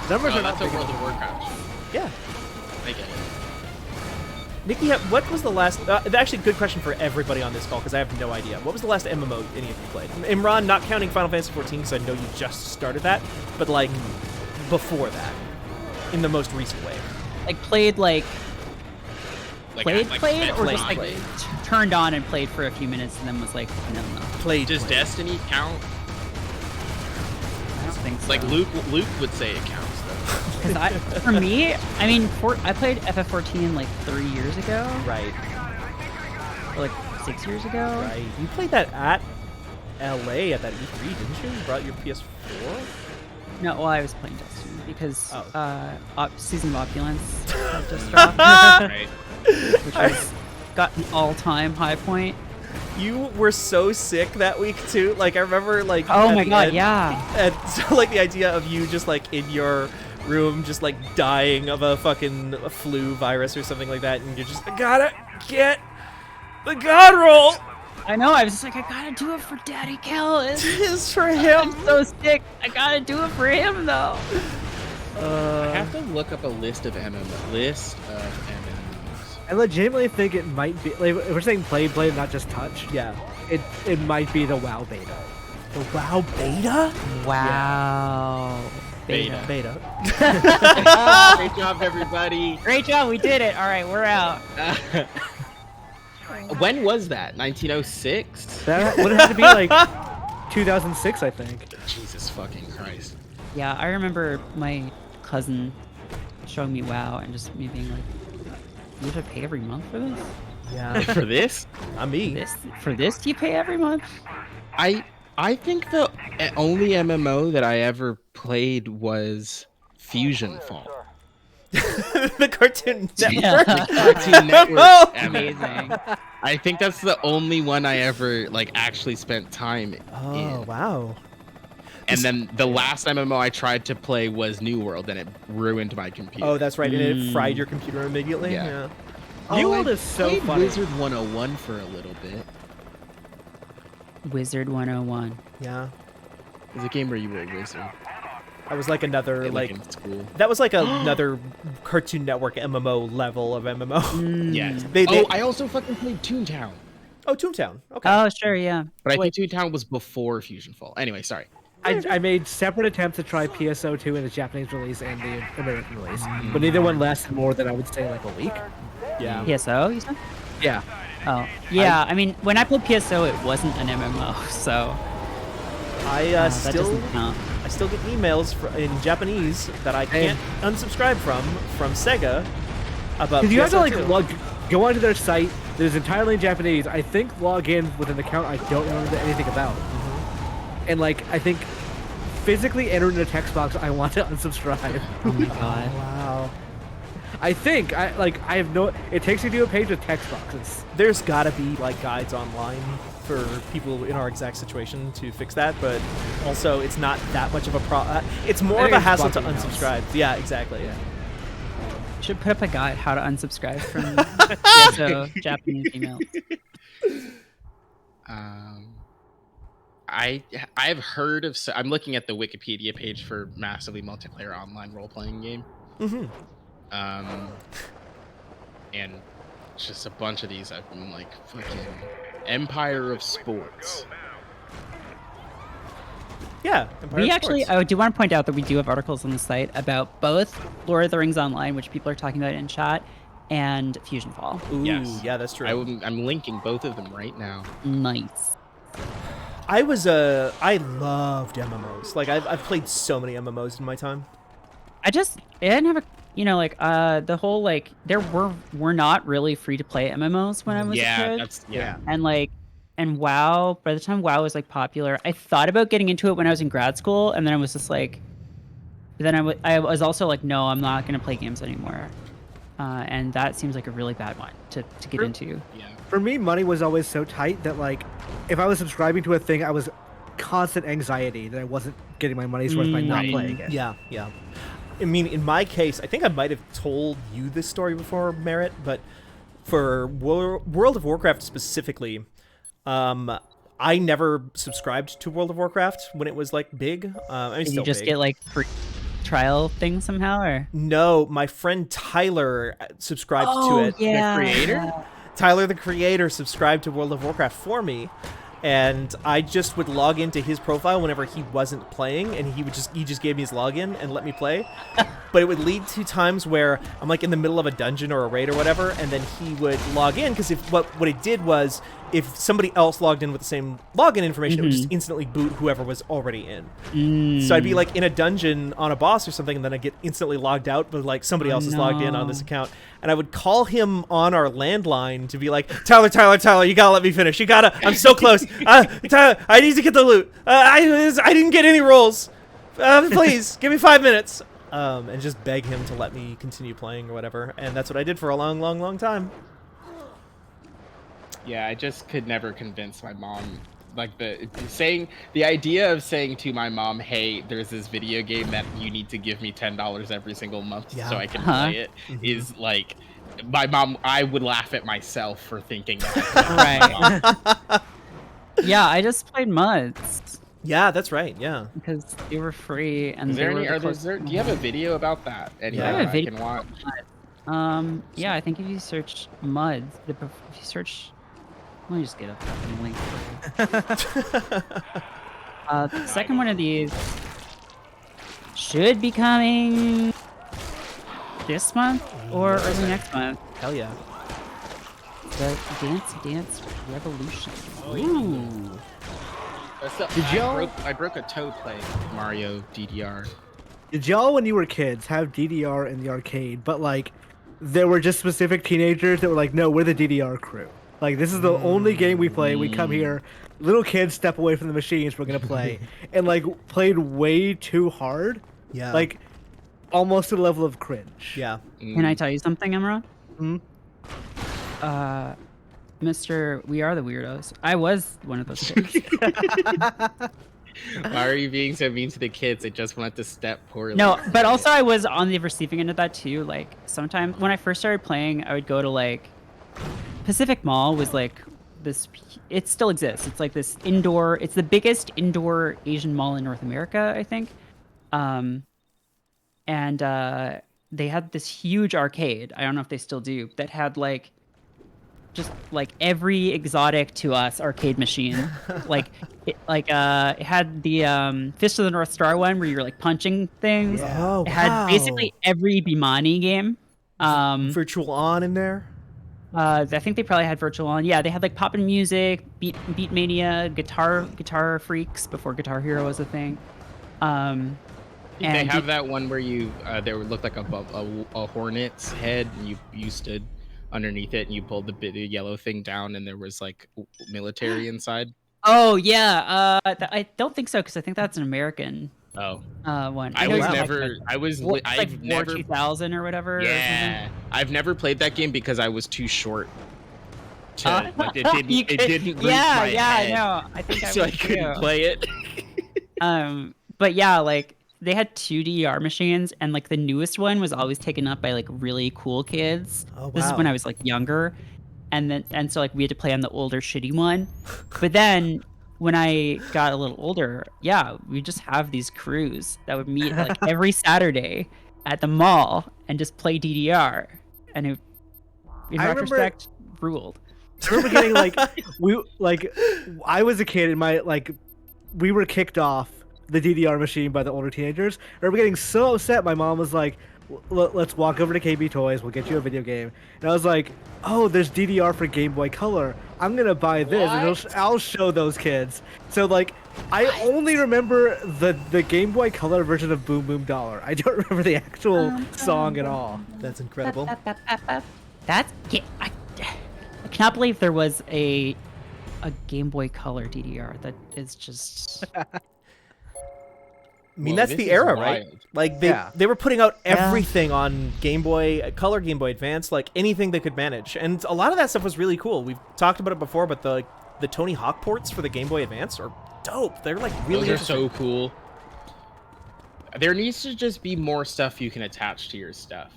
Numbers are that's not a big World of Warcraft. Yeah. I get it. Nikki, what was the last... actually, good question for everybody on this call, because I have no idea. What was the last MMO any of you played? Imran, not counting Final Fantasy XIV, because I know you just started that, but, like, before that, in the most recent way. Like, played, like Played, or just, like, played. turned on and played for a few minutes and then was like, no. Played. Does Destiny count? I don't think so. Like, Luke would say it counts, though. For me, I mean, I played FF14 like 3 years ago. Right. Or like 6 years ago. Right. You played that at LA at that E3, didn't you? You brought your PS4? No, well, I was playing Destiny because Season of Opulence had just dropped, Right. which was got an all-time high point. You were so sick that week too. Like I remember, like Oh at my the god, end- yeah. And so, like the idea of you just like in your room, just like dying of a fucking flu virus or something like that, and you're just, I gotta get the god roll. I know. I was just like, I gotta do it for Daddy Kellis. It's for him. I'm so sick. I gotta do it for him though. I have to look up a list of MMOs. I legitimately think it might be. Like, if we're saying played, not just touch. Yeah. It might be the WoW beta. The WoW beta? Wow. Beta. Beta. Great job, everybody. Great job. We did it. All right, we're out. When was that? 1906? That would have to be like 2006, I think. Jesus fucking Christ. Yeah, I remember my cousin showing me WoW and just me being like, you have to pay every month for this? Yeah. For this? Not me. For this you pay every month? I think the only MMO that I ever played was Fusion Fall. The Cartoon Network. Yeah. Cartoon Network MMO. Amazing. I think that's the only one I ever like actually spent time Oh, in. wow. And then the last MMO I tried to play was New World, and it ruined my computer. Oh, that's right. And it fried your computer immediately? Yeah. New World I is so played funny. Wizard 101 for a little bit. Wizard 101. Yeah. It was a game where you were a wizard. That was like another, like, in school. that was like another Cartoon Network MMO level of MMO. Yeah. They- I also fucking played Toontown. Oh, Toontown. Okay. Oh, sure, yeah. But I think Toontown was before Fusion Fall. Anyway, sorry. I made separate attempts to try PSO2 in the Japanese release and the American release, but neither one lasted more than I would say like a week. Yeah. PSO, you said? Yeah. Oh, yeah. I mean, when I played PSO, it wasn't an MMO, so I that still doesn't count. I still get emails in Japanese that I can't unsubscribe from Sega about Because you have to like PSO2. go onto their site. There's entirely in Japanese. I think log in with an account I don't know anything about. And like I think physically enter in a text box I want to unsubscribe. Oh my god. Wow. I think I have no. It takes you to a page with text boxes. There's gotta be like guides online for people in our exact situation to fix that, but also it's not that much of a it's more I of think a it's hassle to bugging out. unsubscribe. Yeah, exactly. Yeah. Should put up a guide how to unsubscribe from PSO Japanese emails. I've heard of. I'm looking at the Wikipedia page for massively multiplayer online role-playing game. Mm-hmm. And it's just a bunch of these. I've been like fucking Empire of Sports. Yeah. Empire We of actually, Sports. I do want to point out that we do have articles on the site about both Lord of the Rings Online, which people are talking about in chat, and Fusion Fall. Ooh, Yes. yeah, that's true. I'm linking both of them right now. Nice. I loved MMOs. Like I've played so many MMOs in my time. I didn't have a, like the whole like there were not really free to play MMOs when I was a kid. And WoW, by the time WoW was like popular, I thought about getting into it when I was in grad school, and then I was just like, I was also like, no, I'm not gonna play games anymore. And that seems like a really bad one to get into. Yeah. For me, money was always so tight that like, if I was subscribing to a thing, I was constant anxiety that I wasn't getting my money's worth by not playing it. Yeah. I mean, in my case, I think I might have told you this story before, Merritt, but for World of Warcraft specifically, I never subscribed to World of Warcraft when it was like big. I mean, Did you just get like free trial thing somehow, or no? My friend Tyler subscribed to it. Yeah. The creator? Tyler, the creator, subscribed to World of Warcraft for me, and I just would log into his profile whenever he wasn't playing, and he just gave me his login and let me play. But it would lead to times where I'm like in the middle of a dungeon or a raid or whatever, and then he would log in, because what it did was, if somebody else logged in with the same login information, it would just instantly boot whoever was already in. So I'd be like in a dungeon on a boss or something, and then I'd get instantly logged out, but like somebody else is logged in on this account. And I would call him on our landline to be like, Tyler, you gotta let me finish. I'm so close. Tyler, I need to get the loot. I didn't get any rolls. Please, give me 5 minutes. And just beg him to let me continue playing or whatever. And that's what I did for a long time. Yeah, I just could never convince my mom. Like the idea of saying to my mom, "Hey, there's this video game that you need to give me $10 every single month so I can play it," is like, my mom. I would laugh at myself for thinking that. Right. Yeah, I just played Muds. Yeah, that's right. Yeah, because they were free. And do you have a video about that? Yeah, I have a video. I can watch. Yeah, I think if you search Muds, if you search. Let me just get a fucking link for you. The second one of these should be coming this month or early next month. Hell yeah. The Dance Revolution. Ooh. I broke a toe playing Mario DDR. Did y'all, when you were kids, have DDR in the arcade, but like there were just specific teenagers that were like, no, we're the DDR crew. Like, this is the only game we play. We come here, little kids step away from the machines we're gonna play, and like played way too hard. Yeah. Like almost to the level of cringe. Yeah. Can I tell you something, Emra? Hmm? Mr. We Are the Weirdos. I was one of those kids. Why are you being so mean to the kids? They just wanted to step poorly. No, but also I was on the receiving end of that too. Like, sometimes when I first started playing, I would go to like Pacific Mall was like this. It still exists. It's like this indoor. It's the biggest indoor Asian mall in North America, I think. And they had this huge arcade. I don't know if they still do. That had like just like every exotic to us arcade machine. It had the Fist of the North Star one where you're like punching things. Yeah. Oh, it had basically every Bimani game. Virtual On in there. I think they probably had Virtual On. Yeah, they had like Poppin' Music, Beat Mania, Guitar Freaks before Guitar Hero was a thing. They have that one where you there would look like a hornet's head, and you stood underneath it and you pulled the yellow thing down, and there was like military inside. Oh yeah, I don't think so, because I think that's an American. Oh. One. I've never. War 2000 or whatever. Yeah, I've never played that game because I was too short. To, like, it didn't reach my head. No, I think so I couldn't play it. But yeah, like they had 2 DDR machines, and like the newest one was always taken up by like really cool kids. Oh, wow. This is when I was like younger, and so like we had to play on the older shitty one. But then when I got a little older, yeah, we just have these crews that would meet like every Saturday at the mall and just play DDR, and it, in retrospect, ruled. I remember getting I was a kid and we were kicked off the DDR machine by the older teenagers. I remember getting so upset. My mom was like, let's walk over to KB Toys. We'll get you a video game. And I was like, oh, there's DDR for Game Boy Color. I'm gonna buy this, and I'll show those kids. So like, I only remember the Game Boy Color version of Boom Boom Dollar. I don't remember the actual song at all. That's incredible. That's I cannot believe there was a Game Boy Color DDR. That is just. I mean, Well, that's this the is era, right? wild. Like Yeah. they were putting out everything on Game Boy Color, Game Boy Advance, like anything they could manage, and a lot of that stuff was really cool. We've talked about it before, but the Tony Hawk ports for the Game Boy Advance are dope. They're like really Those are interesting. so cool. There needs to just be more stuff you can attach to your stuff.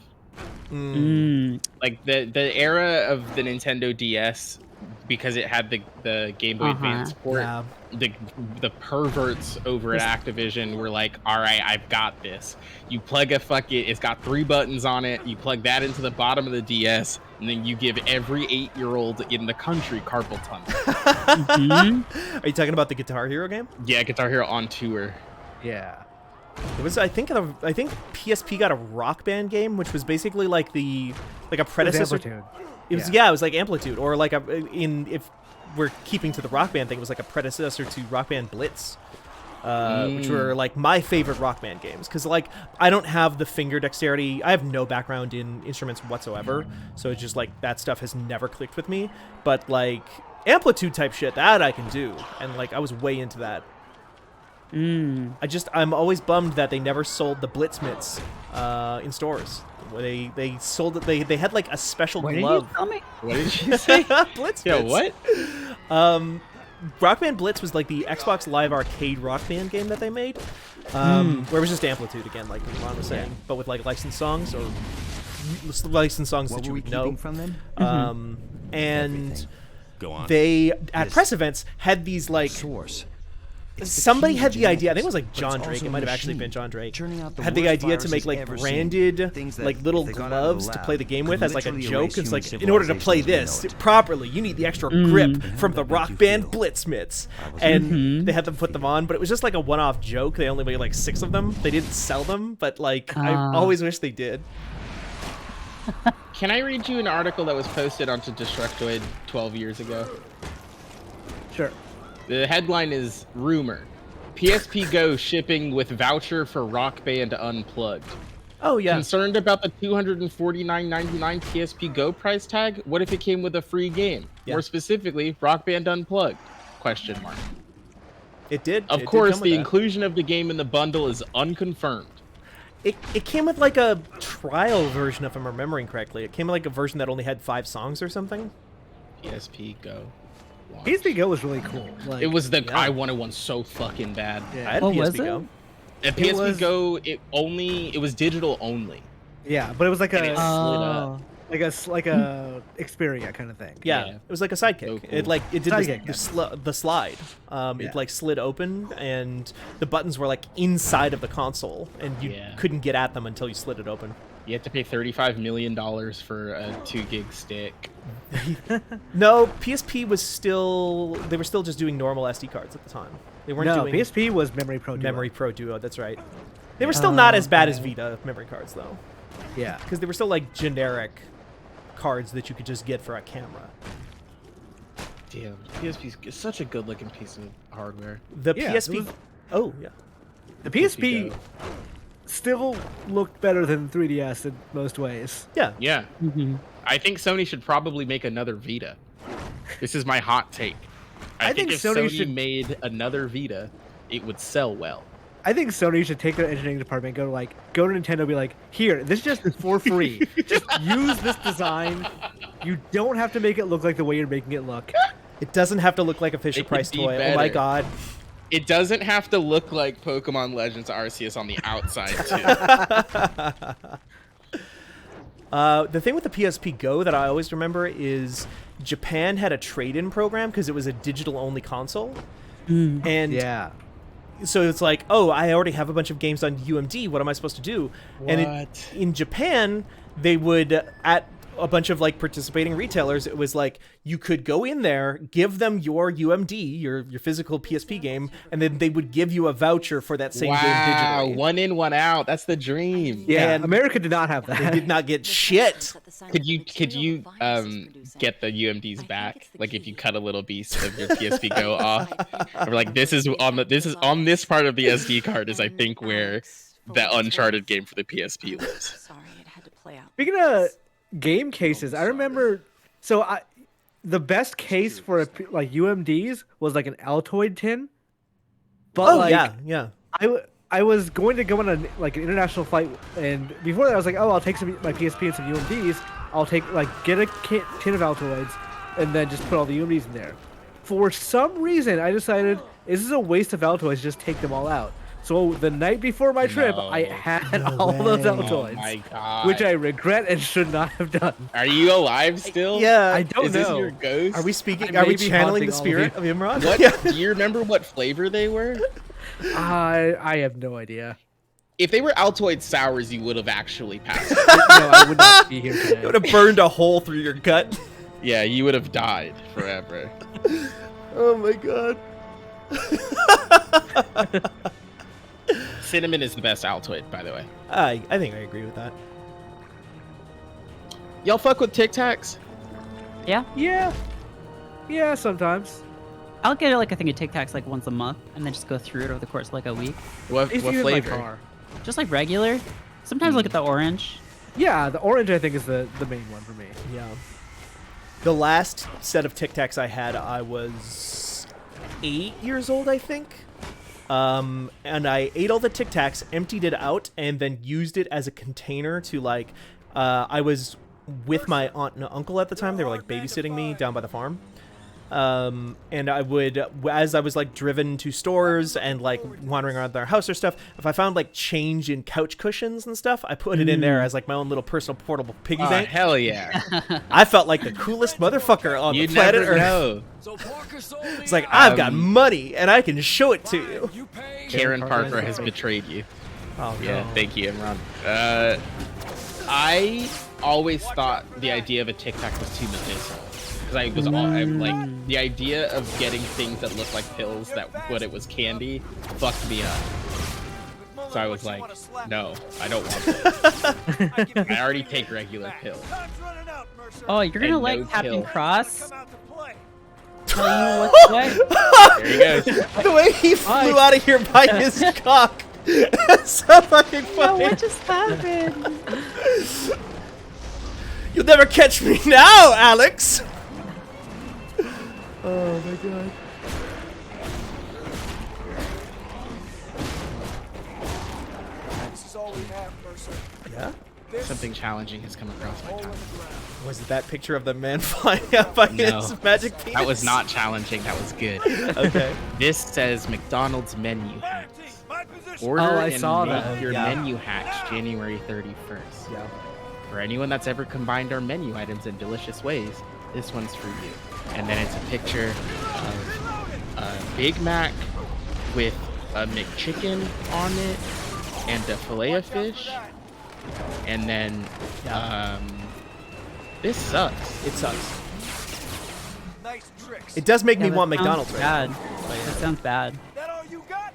Like the era of the Nintendo DS, because it had the Game Boy Advance port. Yeah. The perverts over at Activision were like, all right, I've got this. You plug it's got 3 buttons on it. You plug that into the bottom of the DS, and then you give every 8-year-old in the country carpal tunnel. Are you talking about the Guitar Hero game? Yeah, Guitar Hero on tour. Yeah. It was I think PSP got a Rock Band game, which was basically like a predecessor. Amplitude. It was it was like Amplitude, or like if we're keeping to the Rock Band thing, it was like a predecessor to Rock Band Blitz, which were like my favorite Rock Band games, because like I don't have the finger dexterity. I have no background in instruments whatsoever, so it's just like that stuff has never clicked with me. But like Amplitude type shit, that I can do, and like I was way into that. I'm always bummed that they never sold the Blitzmits in stores. They sold it. They had like a special What did glove. you tell me? What did you say? Blitzmits. Yeah, what? Rock Band Blitz was like the Xbox Live Arcade Rock Band game that they made, where it was just Amplitude again, like Ron was saying, but with like licensed songs or licensed songs What that were you we would know. keeping from them? And Everything. Go on. they at This press events had these like. Source. It's the Somebody key had to the idea. I think it genetics, was like but it's John Drake. also It a might have actually machine, been John Drake. churning out the Had the worst idea to make viruses like ever seen. branded Things that, like little if they got out of the gloves to lab, play the game could with as like a literally joke. erase It's like human in order to play civilization as we this know it. properly, you need the extra grip from the That make Rock you Band feel. Blitzmits, and they had them put them on. But it was just like a one-off joke. They only made like 6 of them. They didn't sell them, but like I always wish they did. Can I read you an article that was posted onto Destructoid 12 years ago? Sure. The headline is Rumor. PSP Go shipping with voucher for Rock Band Unplugged. Oh yeah. Concerned about the $249.99 PSP Go price tag? What if it came with a free game? Yeah. More specifically, Rock Band Unplugged? Question mark. It did. Of It did course, come with the that. inclusion of the game in the bundle is unconfirmed. It came with like a trial version, if I'm remembering correctly. It came with like a version that only had 5 songs or something. PSP Go. PSP Go was really cool. Like, It was I wanted one so fucking bad. I had Oh, PSP was Go. At It PSP was- Go, it was digital only. yeah, but it was like And it slid a up. like a Xperia kind of thing. Yeah, Yeah. it was like a sidekick. So cool. It like it did Sidekick, the slide. Yeah. It like slid open, and the buttons were like inside of the console, and you Yeah. couldn't get at them until you slid it open. You had to pay $35 million for a 2 gig stick. No, PSP was still they were still just doing normal SD cards at the time. They weren't No, doing PSP was Memory Pro. Duo. Memory Pro Duo. That's right. They were still not as bad as Vita memory cards though, Yeah. because they were still like generic cards that you could just get for a camera. Damn, PSP is such a good looking piece of hardware. The Yeah, PSP. it was- Oh yeah. The PSP Go. still looked better than 3DS in most ways. Yeah. Yeah. I think Sony should probably make another Vita. This is my hot take. I think if Sony Sony should- made another Vita, it would sell well. I think Sony should take their engineering department, go to Nintendo, and be like, here, this is just for free. Just use this design. You don't have to make it look like the way you're making it look. It doesn't have to look like a Fisher It could Price be toy. Oh my better. god. It doesn't have to look like Pokemon Legends Arceus on the outside, too. The thing with the PSP Go that I always remember is Japan had a trade-in program because it was a digital-only console. And Yeah. so it's like, oh, I already have a bunch of games on UMD. What am I supposed to do? And What? in Japan, they would, at a bunch of like participating retailers, it was like you could go in there, give them your UMD, your physical PSP game, and then they would give you a voucher for that same game digitally. One in, one out. That's the dream. Yeah, And America did not have that. They did not get shit. Could you get the UMDs back? Like if you cut a little piece of your PSP Go off, or like this is on this part of the SD card is I think where that Uncharted game for the PSP lives. Sorry, it had to play out. Speaking of game cases, I remember. The best case for like UMDs was like an Altoid tin. But yeah. I was going to go on an international flight, and before that I was like, oh, I'll take my PSP and some UMDs. I'll get a tin of Altoids, and then just put all the UMDs in there. For some reason, I decided this is a waste of Altoids. Just take them all out. So the night before my trip, I had all those Altoids, Oh my god! which I regret and should not have done. Are you alive still? Yeah. I don't Is know. this your ghost? Are we speaking? I Are we may be channeling haunting the all of spirit you. of Imran? What? Yeah. Do you remember what flavor they were? I have no idea. If they were Altoid sours, you would have actually passed. No, I would not be here It today. would have burned a hole through your gut. Yeah, you would have died forever. Oh my god. Cinnamon is the best Altoid, by the way. I think I agree with that. Y'all fuck with Tic Tacs? Yeah. Yeah, sometimes. I'll get like I think a Tic Tacs like once a month, and then just go through it over the course of like a week. What It's even in my flavor? car. Just like regular. Sometimes look at the orange. Yeah, the orange I think is the main one for me. Yeah. The last set of Tic Tacs I had, I was 8 years old, I think. And I ate all the Tic Tacs, emptied it out, and then used it as a container to like. I was with my aunt and uncle at the time. They were like babysitting me down by the farm. And I would, as I was like driven to stores and like wandering around their house or stuff, if I found like change in couch cushions and stuff, I put it in there as like my own little personal portable piggy bank. Hell yeah. I felt like the coolest motherfucker on the planet never Earth. know. It's like, I've got money and I can show it to you. Karen Parker has betrayed you. Oh, Yeah, no. thank you, Imran. I always thought the idea of a Tic Tac was too medicinal. Because I'm like, the idea of getting things that look like pills but it was candy fucked me up. So I was like, no, I don't want this. I already take regular pills. Oh, you're gonna And let no Captain kill. Cross tell you what's what? There you go. The way he flew out of here by his cock. It's so fucking No, funny. what just happened? You'll never catch me now, Alex. Oh my god. This is all we have, Mercer. Yeah? Something challenging has come across my tongue. Was it that picture of the man flying out by his magic penis? That was not challenging. That was good. Okay. This says McDonald's menu hacks. Order Oh, I and saw make that. your Yeah. menu hacks January 31st. Yeah. For anyone that's ever combined our menu items in delicious ways, this one's for you. And then it's a picture of a Big Mac with a McChicken on it and a fillet of fish. And then, this sucks. It sucks. Nice tricks. It does make me that want sounds McDonald's right bad. now. That sounds bad. That all you got?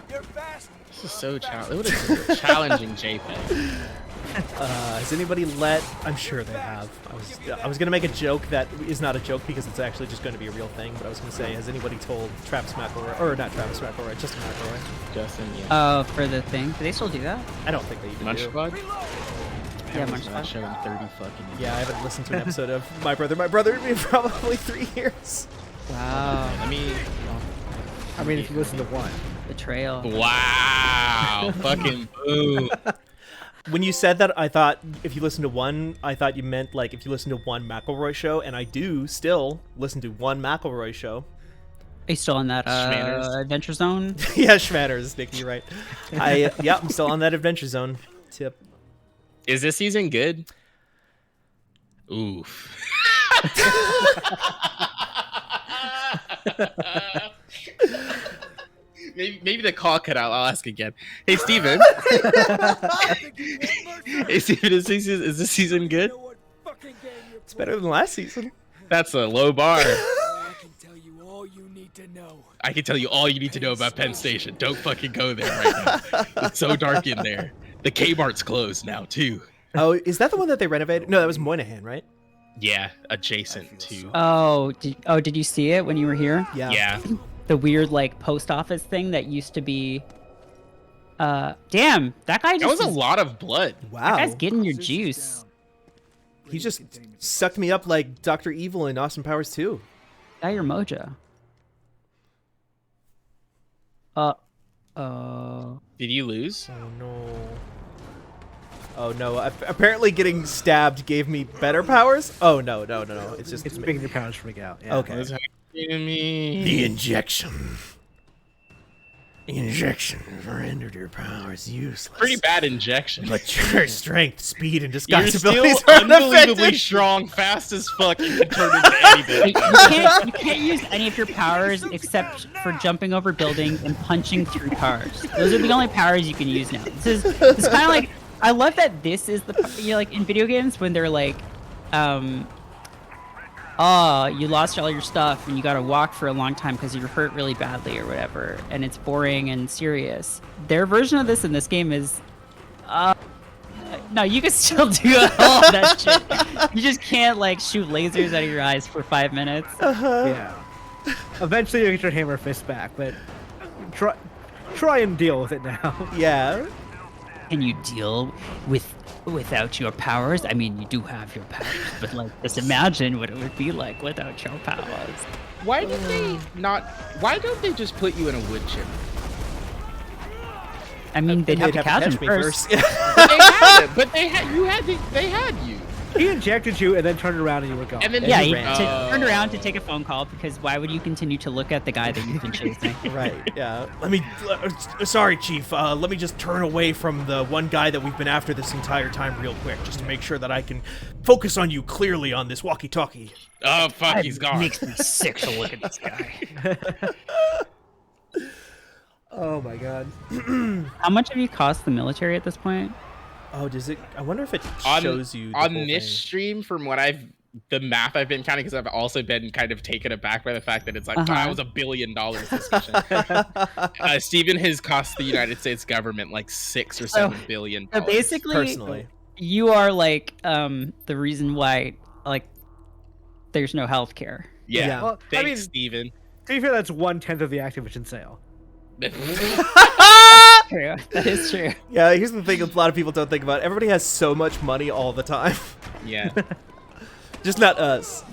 You're fast. This is so challenging JPEG. Has anybody let? I'm sure they have. I was gonna make a joke that is not a joke because it's actually just going to be a real thing. But I was gonna say, has anybody told Travis McElroy or not Travis McElroy, Justin McElroy? Justin, yeah. Oh, for the thing. Do they still do that? I don't think they even Munch do. Squad? Yeah, Munch Munch Squad Squad. show in 30 fucking years. Yeah, I haven't listened to an episode of My Brother in probably 3 years. Wow. Let me. I mean, if you listen to one. Betrayal. Wow. Fucking boom. When you said that, I thought if you listen to one, I thought you meant like if you listen to one McElroy show, and I do still listen to one McElroy show. Are you still on that Schmanners. Adventure Zone? Yeah, Schmanners, Nick, you're right. I'm still on that Adventure Zone tip. Is this season good? Oof. maybe the call cut out. I'll ask again. Hey, Steven. Hey, Steven, is this season good? It's better than last season. That's a low bar. I can tell you all you need to know. I can tell you all you need to know about Penn Station. Don't fucking go there right now. It's so dark in there. The Kmart's closed now, too. Oh, is that the one that they renovated? No, that was Moynihan, right? Yeah, adjacent to. Oh, did you see it when you were here? Yeah. Yeah. The weird like post office thing that used to be. Damn, that guy just. That was a lot of blood. Wow. That guy's getting your juice. He just sucked me up like Dr. Evil in Austin Powers 2. Got your mojo. Did you lose? Oh no. Oh no. Apparently getting stabbed gave me better powers? Oh no. It's just It's making your powers freak out. Yeah. Okay. What's happening to me? The injection. The injection rendered your powers useless. Pretty bad injection. But your strength, speed, and You're disguise still abilities are unbelievably unaffected. strong, fast as fuck, and can turn into anything. You can't use any of your powers except for jumping over buildings and punching through cars. Those are the only powers you can use now. It's kind of like, I love that this is the, like in video games when they're like, oh, you lost all your stuff and you gotta walk for a long time because you're hurt really badly or whatever, and it's boring and serious. Their version of this in this game is, no, you can still do all of that shit. You just can't like shoot lasers out of your eyes for 5 minutes. Yeah. Eventually you get your hammer fist back, but try and deal with it now. Yeah. Can you deal without your powers? I mean, you do have your powers, but like, just imagine what it would be like without your powers. Why did they not? Why don't they just put you in a wood chip? I mean, they'd have to catch me him first. They had it, but they had you. He injected you and then turned around and you were gone. And then Yeah, he he ran. turned around to take a phone call because why would you continue to look at the guy that you've been chasing? Right, yeah. Sorry, Chief. Let me just turn away from the one guy that we've been after this entire time real quick, just to make sure that I can focus on you clearly on this walkie-talkie. Oh, fuck, he's gone. Makes me sick to look at this guy. Oh my god. How much have you cost the military at this point? Oh, does it? I wonder if it shows you the on whole this thing. stream. From what the math I've been counting, because I've also been kind of taken aback by the fact that it's like, that was $1 billion this mission. Steven has cost the United States government like $6 or $7 billion. So basically, personally, you are like the reason why like there's no health care. Yeah. Yeah. Well, Thanks, I mean, Steven. to be fair, that's 1/10 of the Activision sale. True. That is true. Yeah, here's the thing a lot of people don't think about. Everybody has so much money all the time. Yeah. Just not us.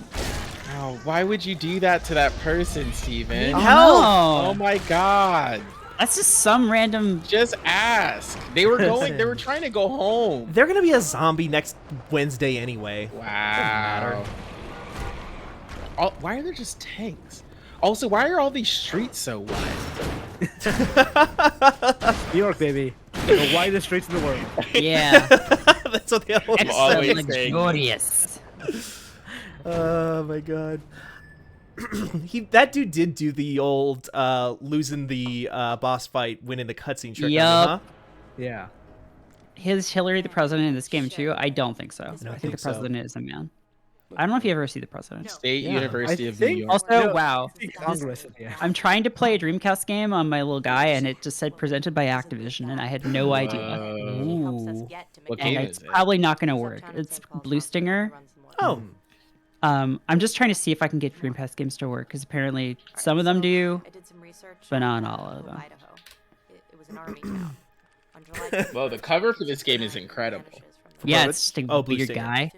Oh, why would you do that to that person, Steven? Oh, Help! no. Oh my god. That's just some random. Just ask. They were going. They were trying to go home. They're gonna be a zombie next Wednesday anyway. Wow. Why are there just tanks? Also, why are all these streets so wide? New York, baby. The widest streets in the world. Yeah. That's what they all I'm Extra always saying. luxurious. Oh my god. That dude did do the old losing the boss fight, winning the cutscene trick. Yup. On me, huh? Yeah. Is Hillary the president in this game too? I don't think so. I don't think think the so. president is a man. I don't know if you ever see the president. State Yeah. University I of New think- York. Also, No, wow. Congress. Yeah. I'm trying to play a Dreamcast game on my little guy, and it just said presented by Activision, and I had no idea. Ooh. What And game it's is it? probably not going to work. It's Blue Stinger. Oh. I'm just trying to see if I can get Dreamcast games to work, because apparently some of them do, I did some research. but not all of them. Idaho. It was an army town. On July 5th, Well, the cover for this game is incredible. Yeah, it's just a Oh, Blue weird Stinger. guy.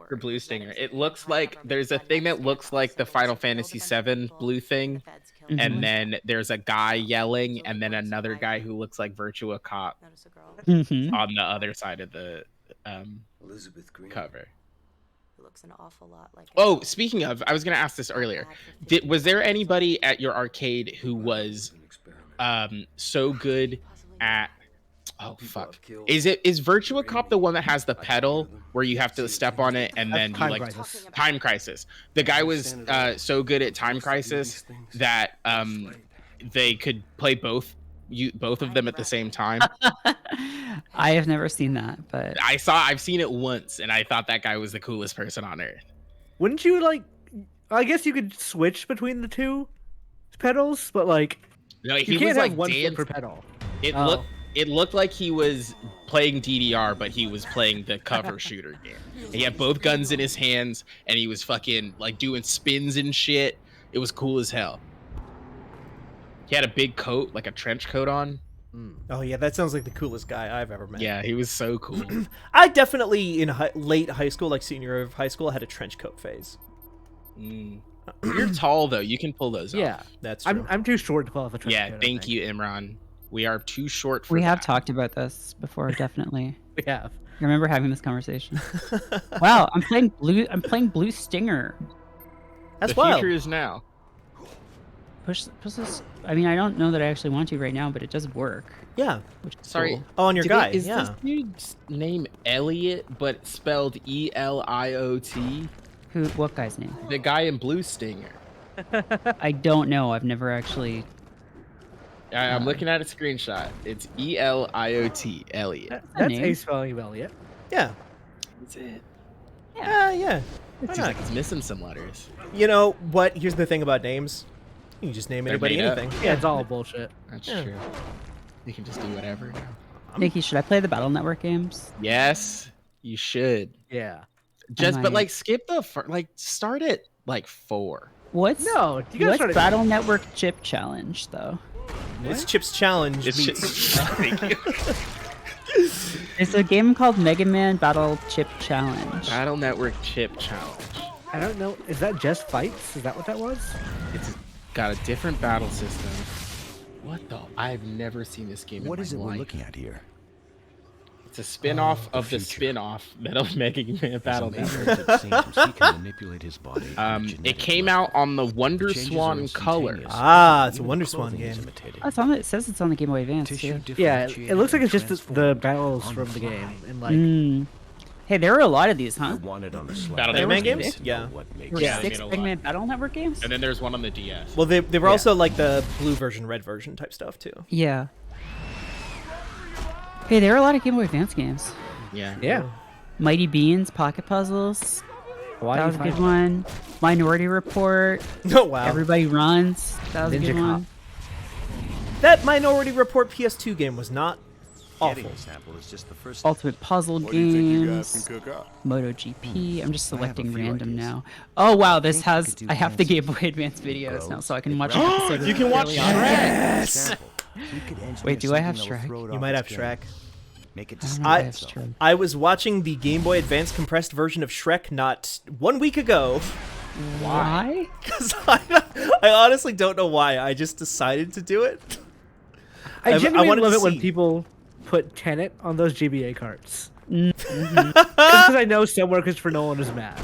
For Blue Stinger, it looks like there's a thing that looks like the Final Fantasy VII blue thing, Mhm. and then there's a guy yelling, and then another guy who looks like Virtua Cop Notice a girl Mhm. on the other side of the Elizabeth Green. cover. who looks an awful lot like. Oh, speaking of, I was gonna ask this earlier. Was there anybody at your arcade who was so good at? Oh fuck! Is Virtua Cop the one that has the pedal where you have to step on it and then you Time like Crisis. Time Crisis? The guy was so good at Time Crisis that they could play both both of them at the same time. I have never seen that, but I've seen it once, and I thought that guy was the coolest person on earth. Wouldn't you like? I guess you could switch between the two pedals, but like No, he you can't was have like one foot dance. per pedal. It looked like he was playing DDR, but he was playing the cover shooter game. He had both guns in his hands, and he was fucking like doing spins and shit. It was cool as hell. He had a big coat, like a trench coat on. Oh yeah, that sounds like the coolest guy I've ever met. Yeah, he was so cool. I definitely in late high school, like senior year of high school, had a trench coat phase. You're tall though; you can pull those Yeah, off. That's true. I'm too short to pull off a trench Yeah, coat, I thank think. you, Imran. We are too short for we have that. talked about this before, definitely. We have. I remember having this conversation. Wow, I'm playing Blue Stinger. That's the wild. future is now. Push this. I mean, I don't know that I actually want to right now, but it does work. Yeah. Which is Sorry. cool. Oh, on your Did guy. Is yeah. this dude's name Elliot, but spelled Eliot? What guy's name? The guy in Blue Stinger. I don't know. I've never actually. I'm looking at a screenshot. It's Eliot, Elliot. That's name. a spelling of Elliot. Yeah. That's it. Yeah. Why Seems not? like it's missing some letters. You know what? Here's the thing about names. You can just name They're anybody made up. anything. Yeah, it's all bullshit. That's Yeah. true. You can just do whatever now. Nikki, should I play the Battle Network games? Yes, you should. Yeah. But might. like skip the start at like 4. What's No, you gotta what's start at- Battle Network Chip Challenge though? It's Chip's Challenge. It's meets- Thank you. There's a game called Mega Man Battle Chip Challenge. Battle Network Chip Challenge. I don't know. Is that just fights? Is that what that was? It's got a different battle system. What the? I've never seen this game. What in is my it we're life. looking at here? It's a spin-off of the future. spin-off Metal Mega Man Battle As a man Network. it seems, he can manipulate his body. in a It genetic came way. out on the Wonder The changes are Swan Colors. instantaneous. Ah, it's a Even Wonder the Swan clothing is game. imitated. Oh, it's on. It says it's on the Game Boy Advance Tissue too. Yeah, differentiated it looks like and it's just the transformed battles on from the the fly. game. And like, Mm. Hey, there are a lot of these, I huh? want it on a slab. Battle Mega Man Network games? To know Yeah. what makes There Yeah, were they 6 made a Mega lot. Man Battle Network games. And then there's one on the DS. Well, they were also like the blue version, red version type stuff too. Yeah. Hey, there are a lot of Game Boy Advance games. Yeah. yeah. Mighty Beans, Pocket Puzzles. Why That do was you a good find one. Minority Report. Oh wow. Everybody Runs. That was a Ninja good Cop. one. That Minority Report PS2 game was not awful. Getting a sample is just the first Ultimate Puzzle What do you think you guys Games. can cook up? MotoGP. I'm just I have a selecting few random ideas. now. Oh wow, this think we has. could do I have the Game fancy Boy Advance videos now, bros. so I can watch It an runs. episode. You can watch early on. Shrek. sample. We could engineer Wait, do I have something that will Shrek? throw it You off might have its game. Shrek. Make it I don't distinct know if I have itself. Shrek. I was watching the Game Boy Advance compressed version of Shrek not 1 week ago. Why? Because I honestly don't know why. I just decided to do it. I I genuinely wanted love to it when see. people put Tenet on those GBA carts. Mm-hmm. Because I know somewhere Christopher Nolan is mad.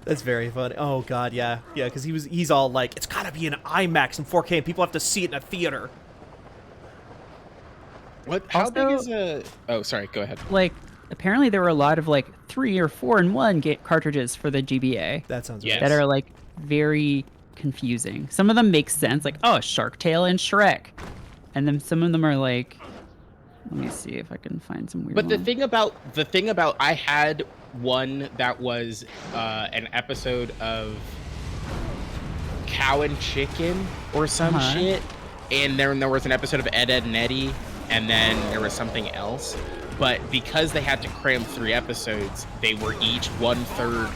That's very funny. Oh god, yeah, because he's all like, it's gotta be an IMAX and 4K, and people have to see it in a theater. What? How big Also- is a? Oh, sorry. Go ahead. Like, apparently there were a lot of like 3 or 4-in-1 cartridges for the GBA That sounds Yes. right. that are like very confusing. Some of them make sense, like Shark Tale and Shrek, and then some of them are like, let me see if I can find some weird. But the one. thing about I had one that was an episode of Cow and Chicken or some Uh-huh. shit, and then there was an episode of Ed, Edd and Eddy, and then there was something else. But because they had to cram 3 episodes, they were each 1/3,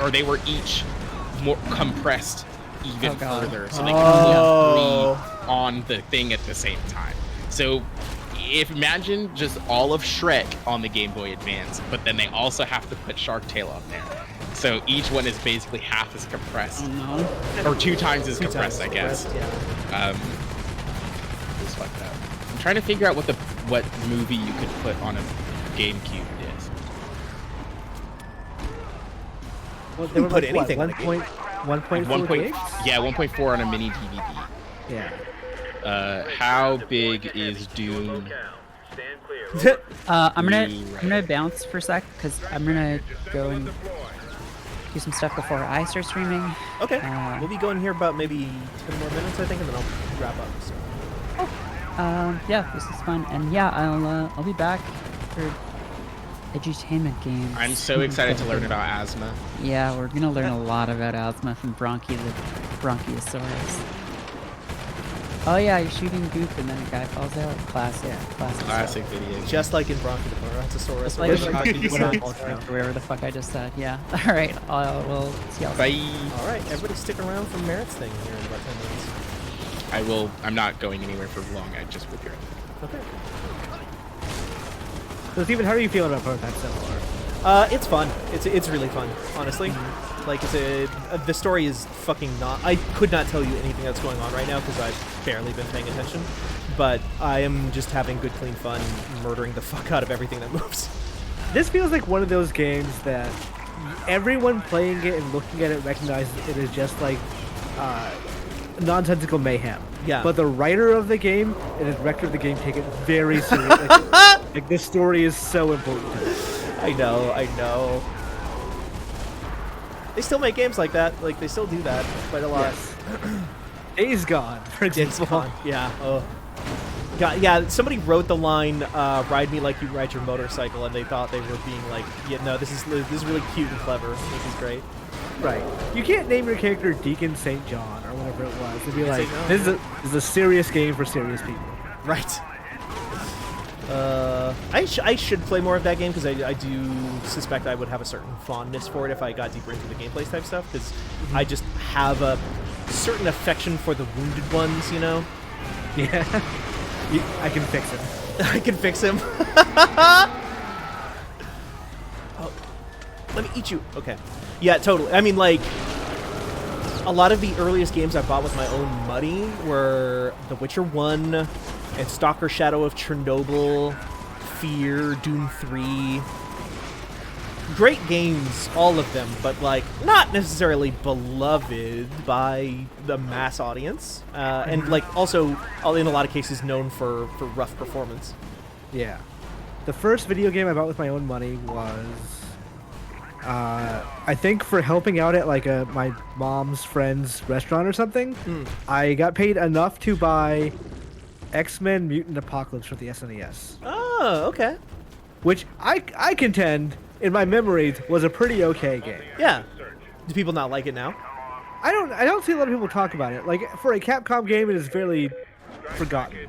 or they were each more compressed even Oh, God. further, so they could Oh. put 3 on the thing at the same time. So if imagine just all of Shrek on the Game Boy Advance, but then they also have to put Shark Tale on there. So each one is basically half as compressed, Oh no. or 2 times as 2 times compressed, I guess. compressed, yeah. It's fucked up. I'm trying to figure out what movie you could put on a GameCube disc. Well, can put anything on a 1.4 gigs? 1.4 on a mini DVD. Yeah. How big is Doom? I'm gonna Blu-ray. bounce for a sec because I'm gonna go and do some stuff before I start streaming. Okay, Uh, we'll be going here about maybe 10 more minutes, I think, and then I'll wrap up. So. Yeah, this is fun, and yeah, I'll be back for edutainment games. I'm so excited to learn about asthma. Yeah, we're gonna learn a lot about asthma from Bronchiosaurus. Oh yeah, you're shooting goop and then a guy falls out. Classic Video. Just like in Bronchiosaurus. Just like wherever the fuck I just said. Yeah. All right. We'll see y'all. Bye. All right, everybody stick around for Merit's thing here in about 10 minutes. I will. I'm not going anywhere for long. I just will be right back. Okay. So Steven, how are you feeling about Proto-Type so far? It's fun. It's really fun, honestly. Like, the story is fucking not... I could not tell you anything that's going on right now because I've barely been paying attention. But I am just having good, clean fun, murdering the fuck out of everything that moves. This feels like one of those games that everyone playing it and looking at it recognizes it as just like nonsensical mayhem. Yeah. But the writer of the game and the director of the game take it very seriously. Like, this story is so important to them. I know. They still make games like that. Like, they still do that quite a lot. Yes. Days Gone, for example. Yeah. Oh. God, yeah, somebody wrote the line, ride me like you ride your motorcycle, and they thought they were being like, yeah, no, this is really cute and clever. This is great. Right. You can't name your character Deacon St. John or whatever it was. It'd be like, St. John. this is a serious game for serious people. Right. I should play more of that game because I do suspect I would have a certain fondness for it if I got deeper into the gameplay type stuff because I just have a certain affection for the wounded ones, you know? Yeah. I can fix him. I can fix him. Oh, let me eat you. Okay. Yeah, totally. I mean, like, a lot of the earliest games I bought with my own money were The Witcher 1 and Stalker Shadow of Chernobyl, Fear, Doom 3. Great games, all of them, but, like, not necessarily beloved by the mass audience. And, like, also, in a lot of cases, known for rough performance. Yeah. The first video game I bought with my own money was, I think for helping out at, like, my mom's friend's restaurant or something. I got paid enough to buy X-Men Mutant Apocalypse for the SNES. Oh, okay. Which I contend, in my memories, was a pretty okay game. Yeah. Do people not like it now? I don't see a lot of people talk about it. Like, for a Capcom game, it is fairly forgotten.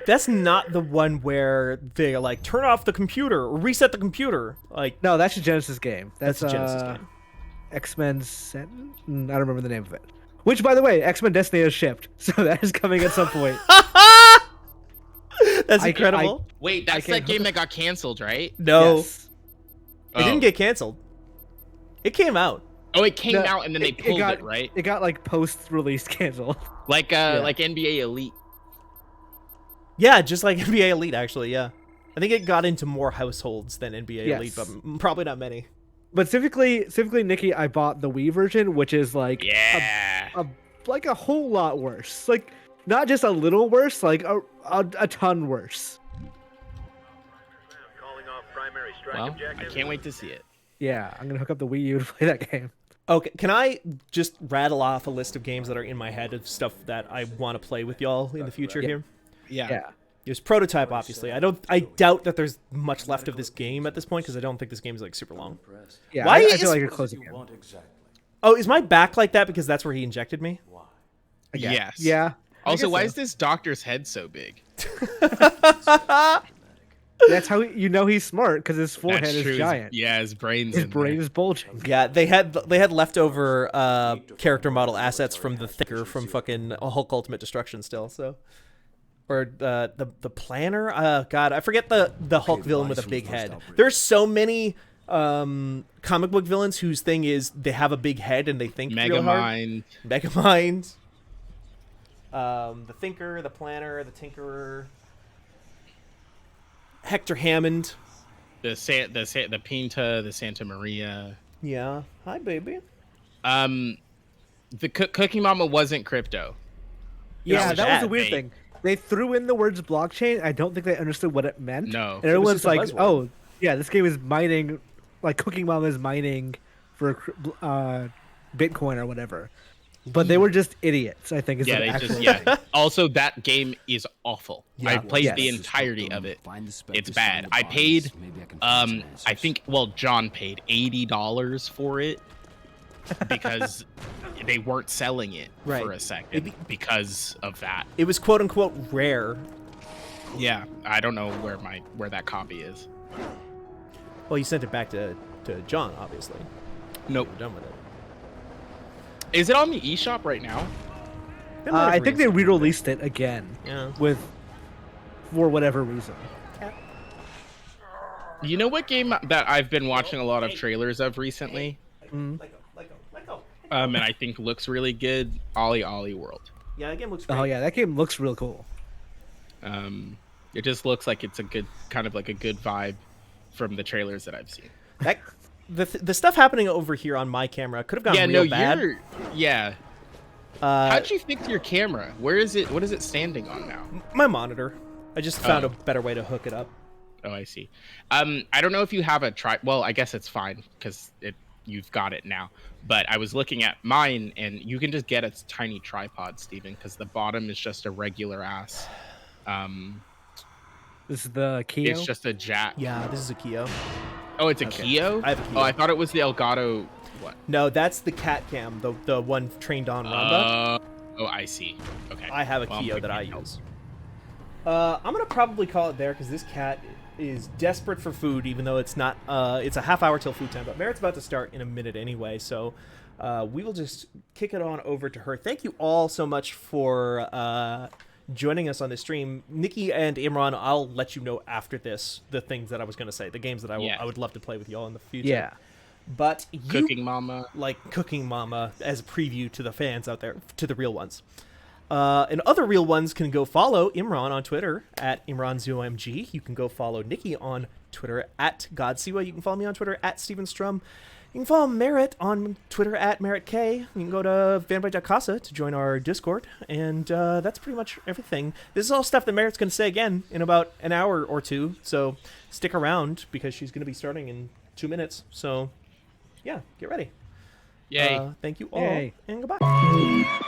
That's not the one where they like turn off the computer or reset the computer. Like, no, that's a Genesis game. That's a Genesis game. X-Men Sentinel? I don't remember the name of it. Which, by the way, X-Men Destiny has shipped, so that is coming at some point. That's incredible. Wait, that's that game that got canceled, right? No. Yes. It didn't get canceled. It came out. Oh, it came out and then they pulled it, right? It got like post-release canceled. Like like NBA Elite. Yeah, just like NBA Elite, actually. Yeah, I think it got into more households than NBA Elite, but probably not many. But specifically, Nikki, I bought the Wii version, which is like like a whole lot worse. Like, not just a little worse, like a ton worse. Well, I can't wait to see it. Yeah, I'm gonna hook up the Wii U to play that game. Okay, can I just rattle off a list of games that are in my head of stuff that I want to play with y'all in the future here? Yeah. There's Proto-Type, obviously. I doubt that there's much left of this game at this point because I don't think this game is like super long. Yeah, Why I feel like you're closing in. Oh, is my back like that because that's where he injected me? Yes. Yeah. Also, why is this doctor's head so big? That's how you know he's smart, because his forehead is giant. Yeah, his brain is bulging. Yeah, they had leftover character model assets from the Thinker from fucking Hulk Ultimate Destruction still. So, or the Planner. God, I forget the Hulk villain with a big head. There's so many comic book villains whose thing is they have a big head and they think real hard. Megamind. The Thinker, the Planner, the Tinkerer. Hector Hammond, the Pinta, the Santa Maria. Yeah, hi baby. The Cookie Mama wasn't crypto. Yeah, that was a weird thing. They threw in the words blockchain. I don't think they understood what it meant. No, and everyone's like, "Oh, yeah, this game is mining, like Cookie Mama is mining for Bitcoin or whatever." but they were just idiots. I think is Yeah, the they actual just thing. Also, that game is awful. Yeah, I it was. played Yes. the entirety of it. It's bad. I paid, I think, well, John paid $80 for it because they weren't selling it Right. for a second because of that. It was quote unquote rare. Yeah, I don't know where that copy is. Well, you sent it back to John, obviously. Nope. We're done with it. Is it on the eShop right now? They might have I think they reinstated re-released it again Yeah. for whatever reason. You know what game that I've been watching a lot of trailers of recently? And I think looks really good. Ollie Ollie World. Yeah, that game looks great. Oh yeah, that game looks real cool. It just looks like it's a good kind of like a good vibe from the trailers that I've seen. That the stuff happening over here on my camera could have gone Yeah, real no, bad. yeah. How'd you fix your camera? Where is it? What is it standing on now? My monitor. I just found a better way to hook it up. Oh, I see. I don't know if you have a well, I guess it's fine because you've got it now. But I was looking at mine, and you can just get a tiny tripod, Steven, because the bottom is just a regular ass. This is the Keo. It's just a jack. Yeah, this is a Keo. Oh, it's a Okay. Keo? I have a Keo. Oh, I thought it was the Elgato. What? No, that's the cat cam, the one trained on Ramba. Oh, I see. Okay. I have a Well, Keo that I can't use. I'm gonna probably call it there because this cat is desperate for food, even though it's not. It's a half hour till food time, but Merritt's about to start in a minute anyway, so we will just kick it on over to her. Thank you all so much for joining us on this stream. Nikki and Imran, I'll let you know after this the things that I was gonna say, the games that I would love to play with y'all in the future. Yeah. But you Cooking Mama. like Cooking Mama as a preview to the fans out there, to the real ones. And other real ones can go follow Imran on Twitter at ImranZomG. You can go follow Nikki on Twitter at GodSiwa. You can follow me on Twitter at Steven Strum. You can follow Merritt on Twitter at MerrittK. You can go to fanboy.casa to join our Discord. And that's pretty much everything. This is all stuff that Merritt's going to say again in about an hour or two. So stick around because she's going to be starting in 2 minutes. So yeah, get ready. Yay. Thank you all, Yay. and goodbye.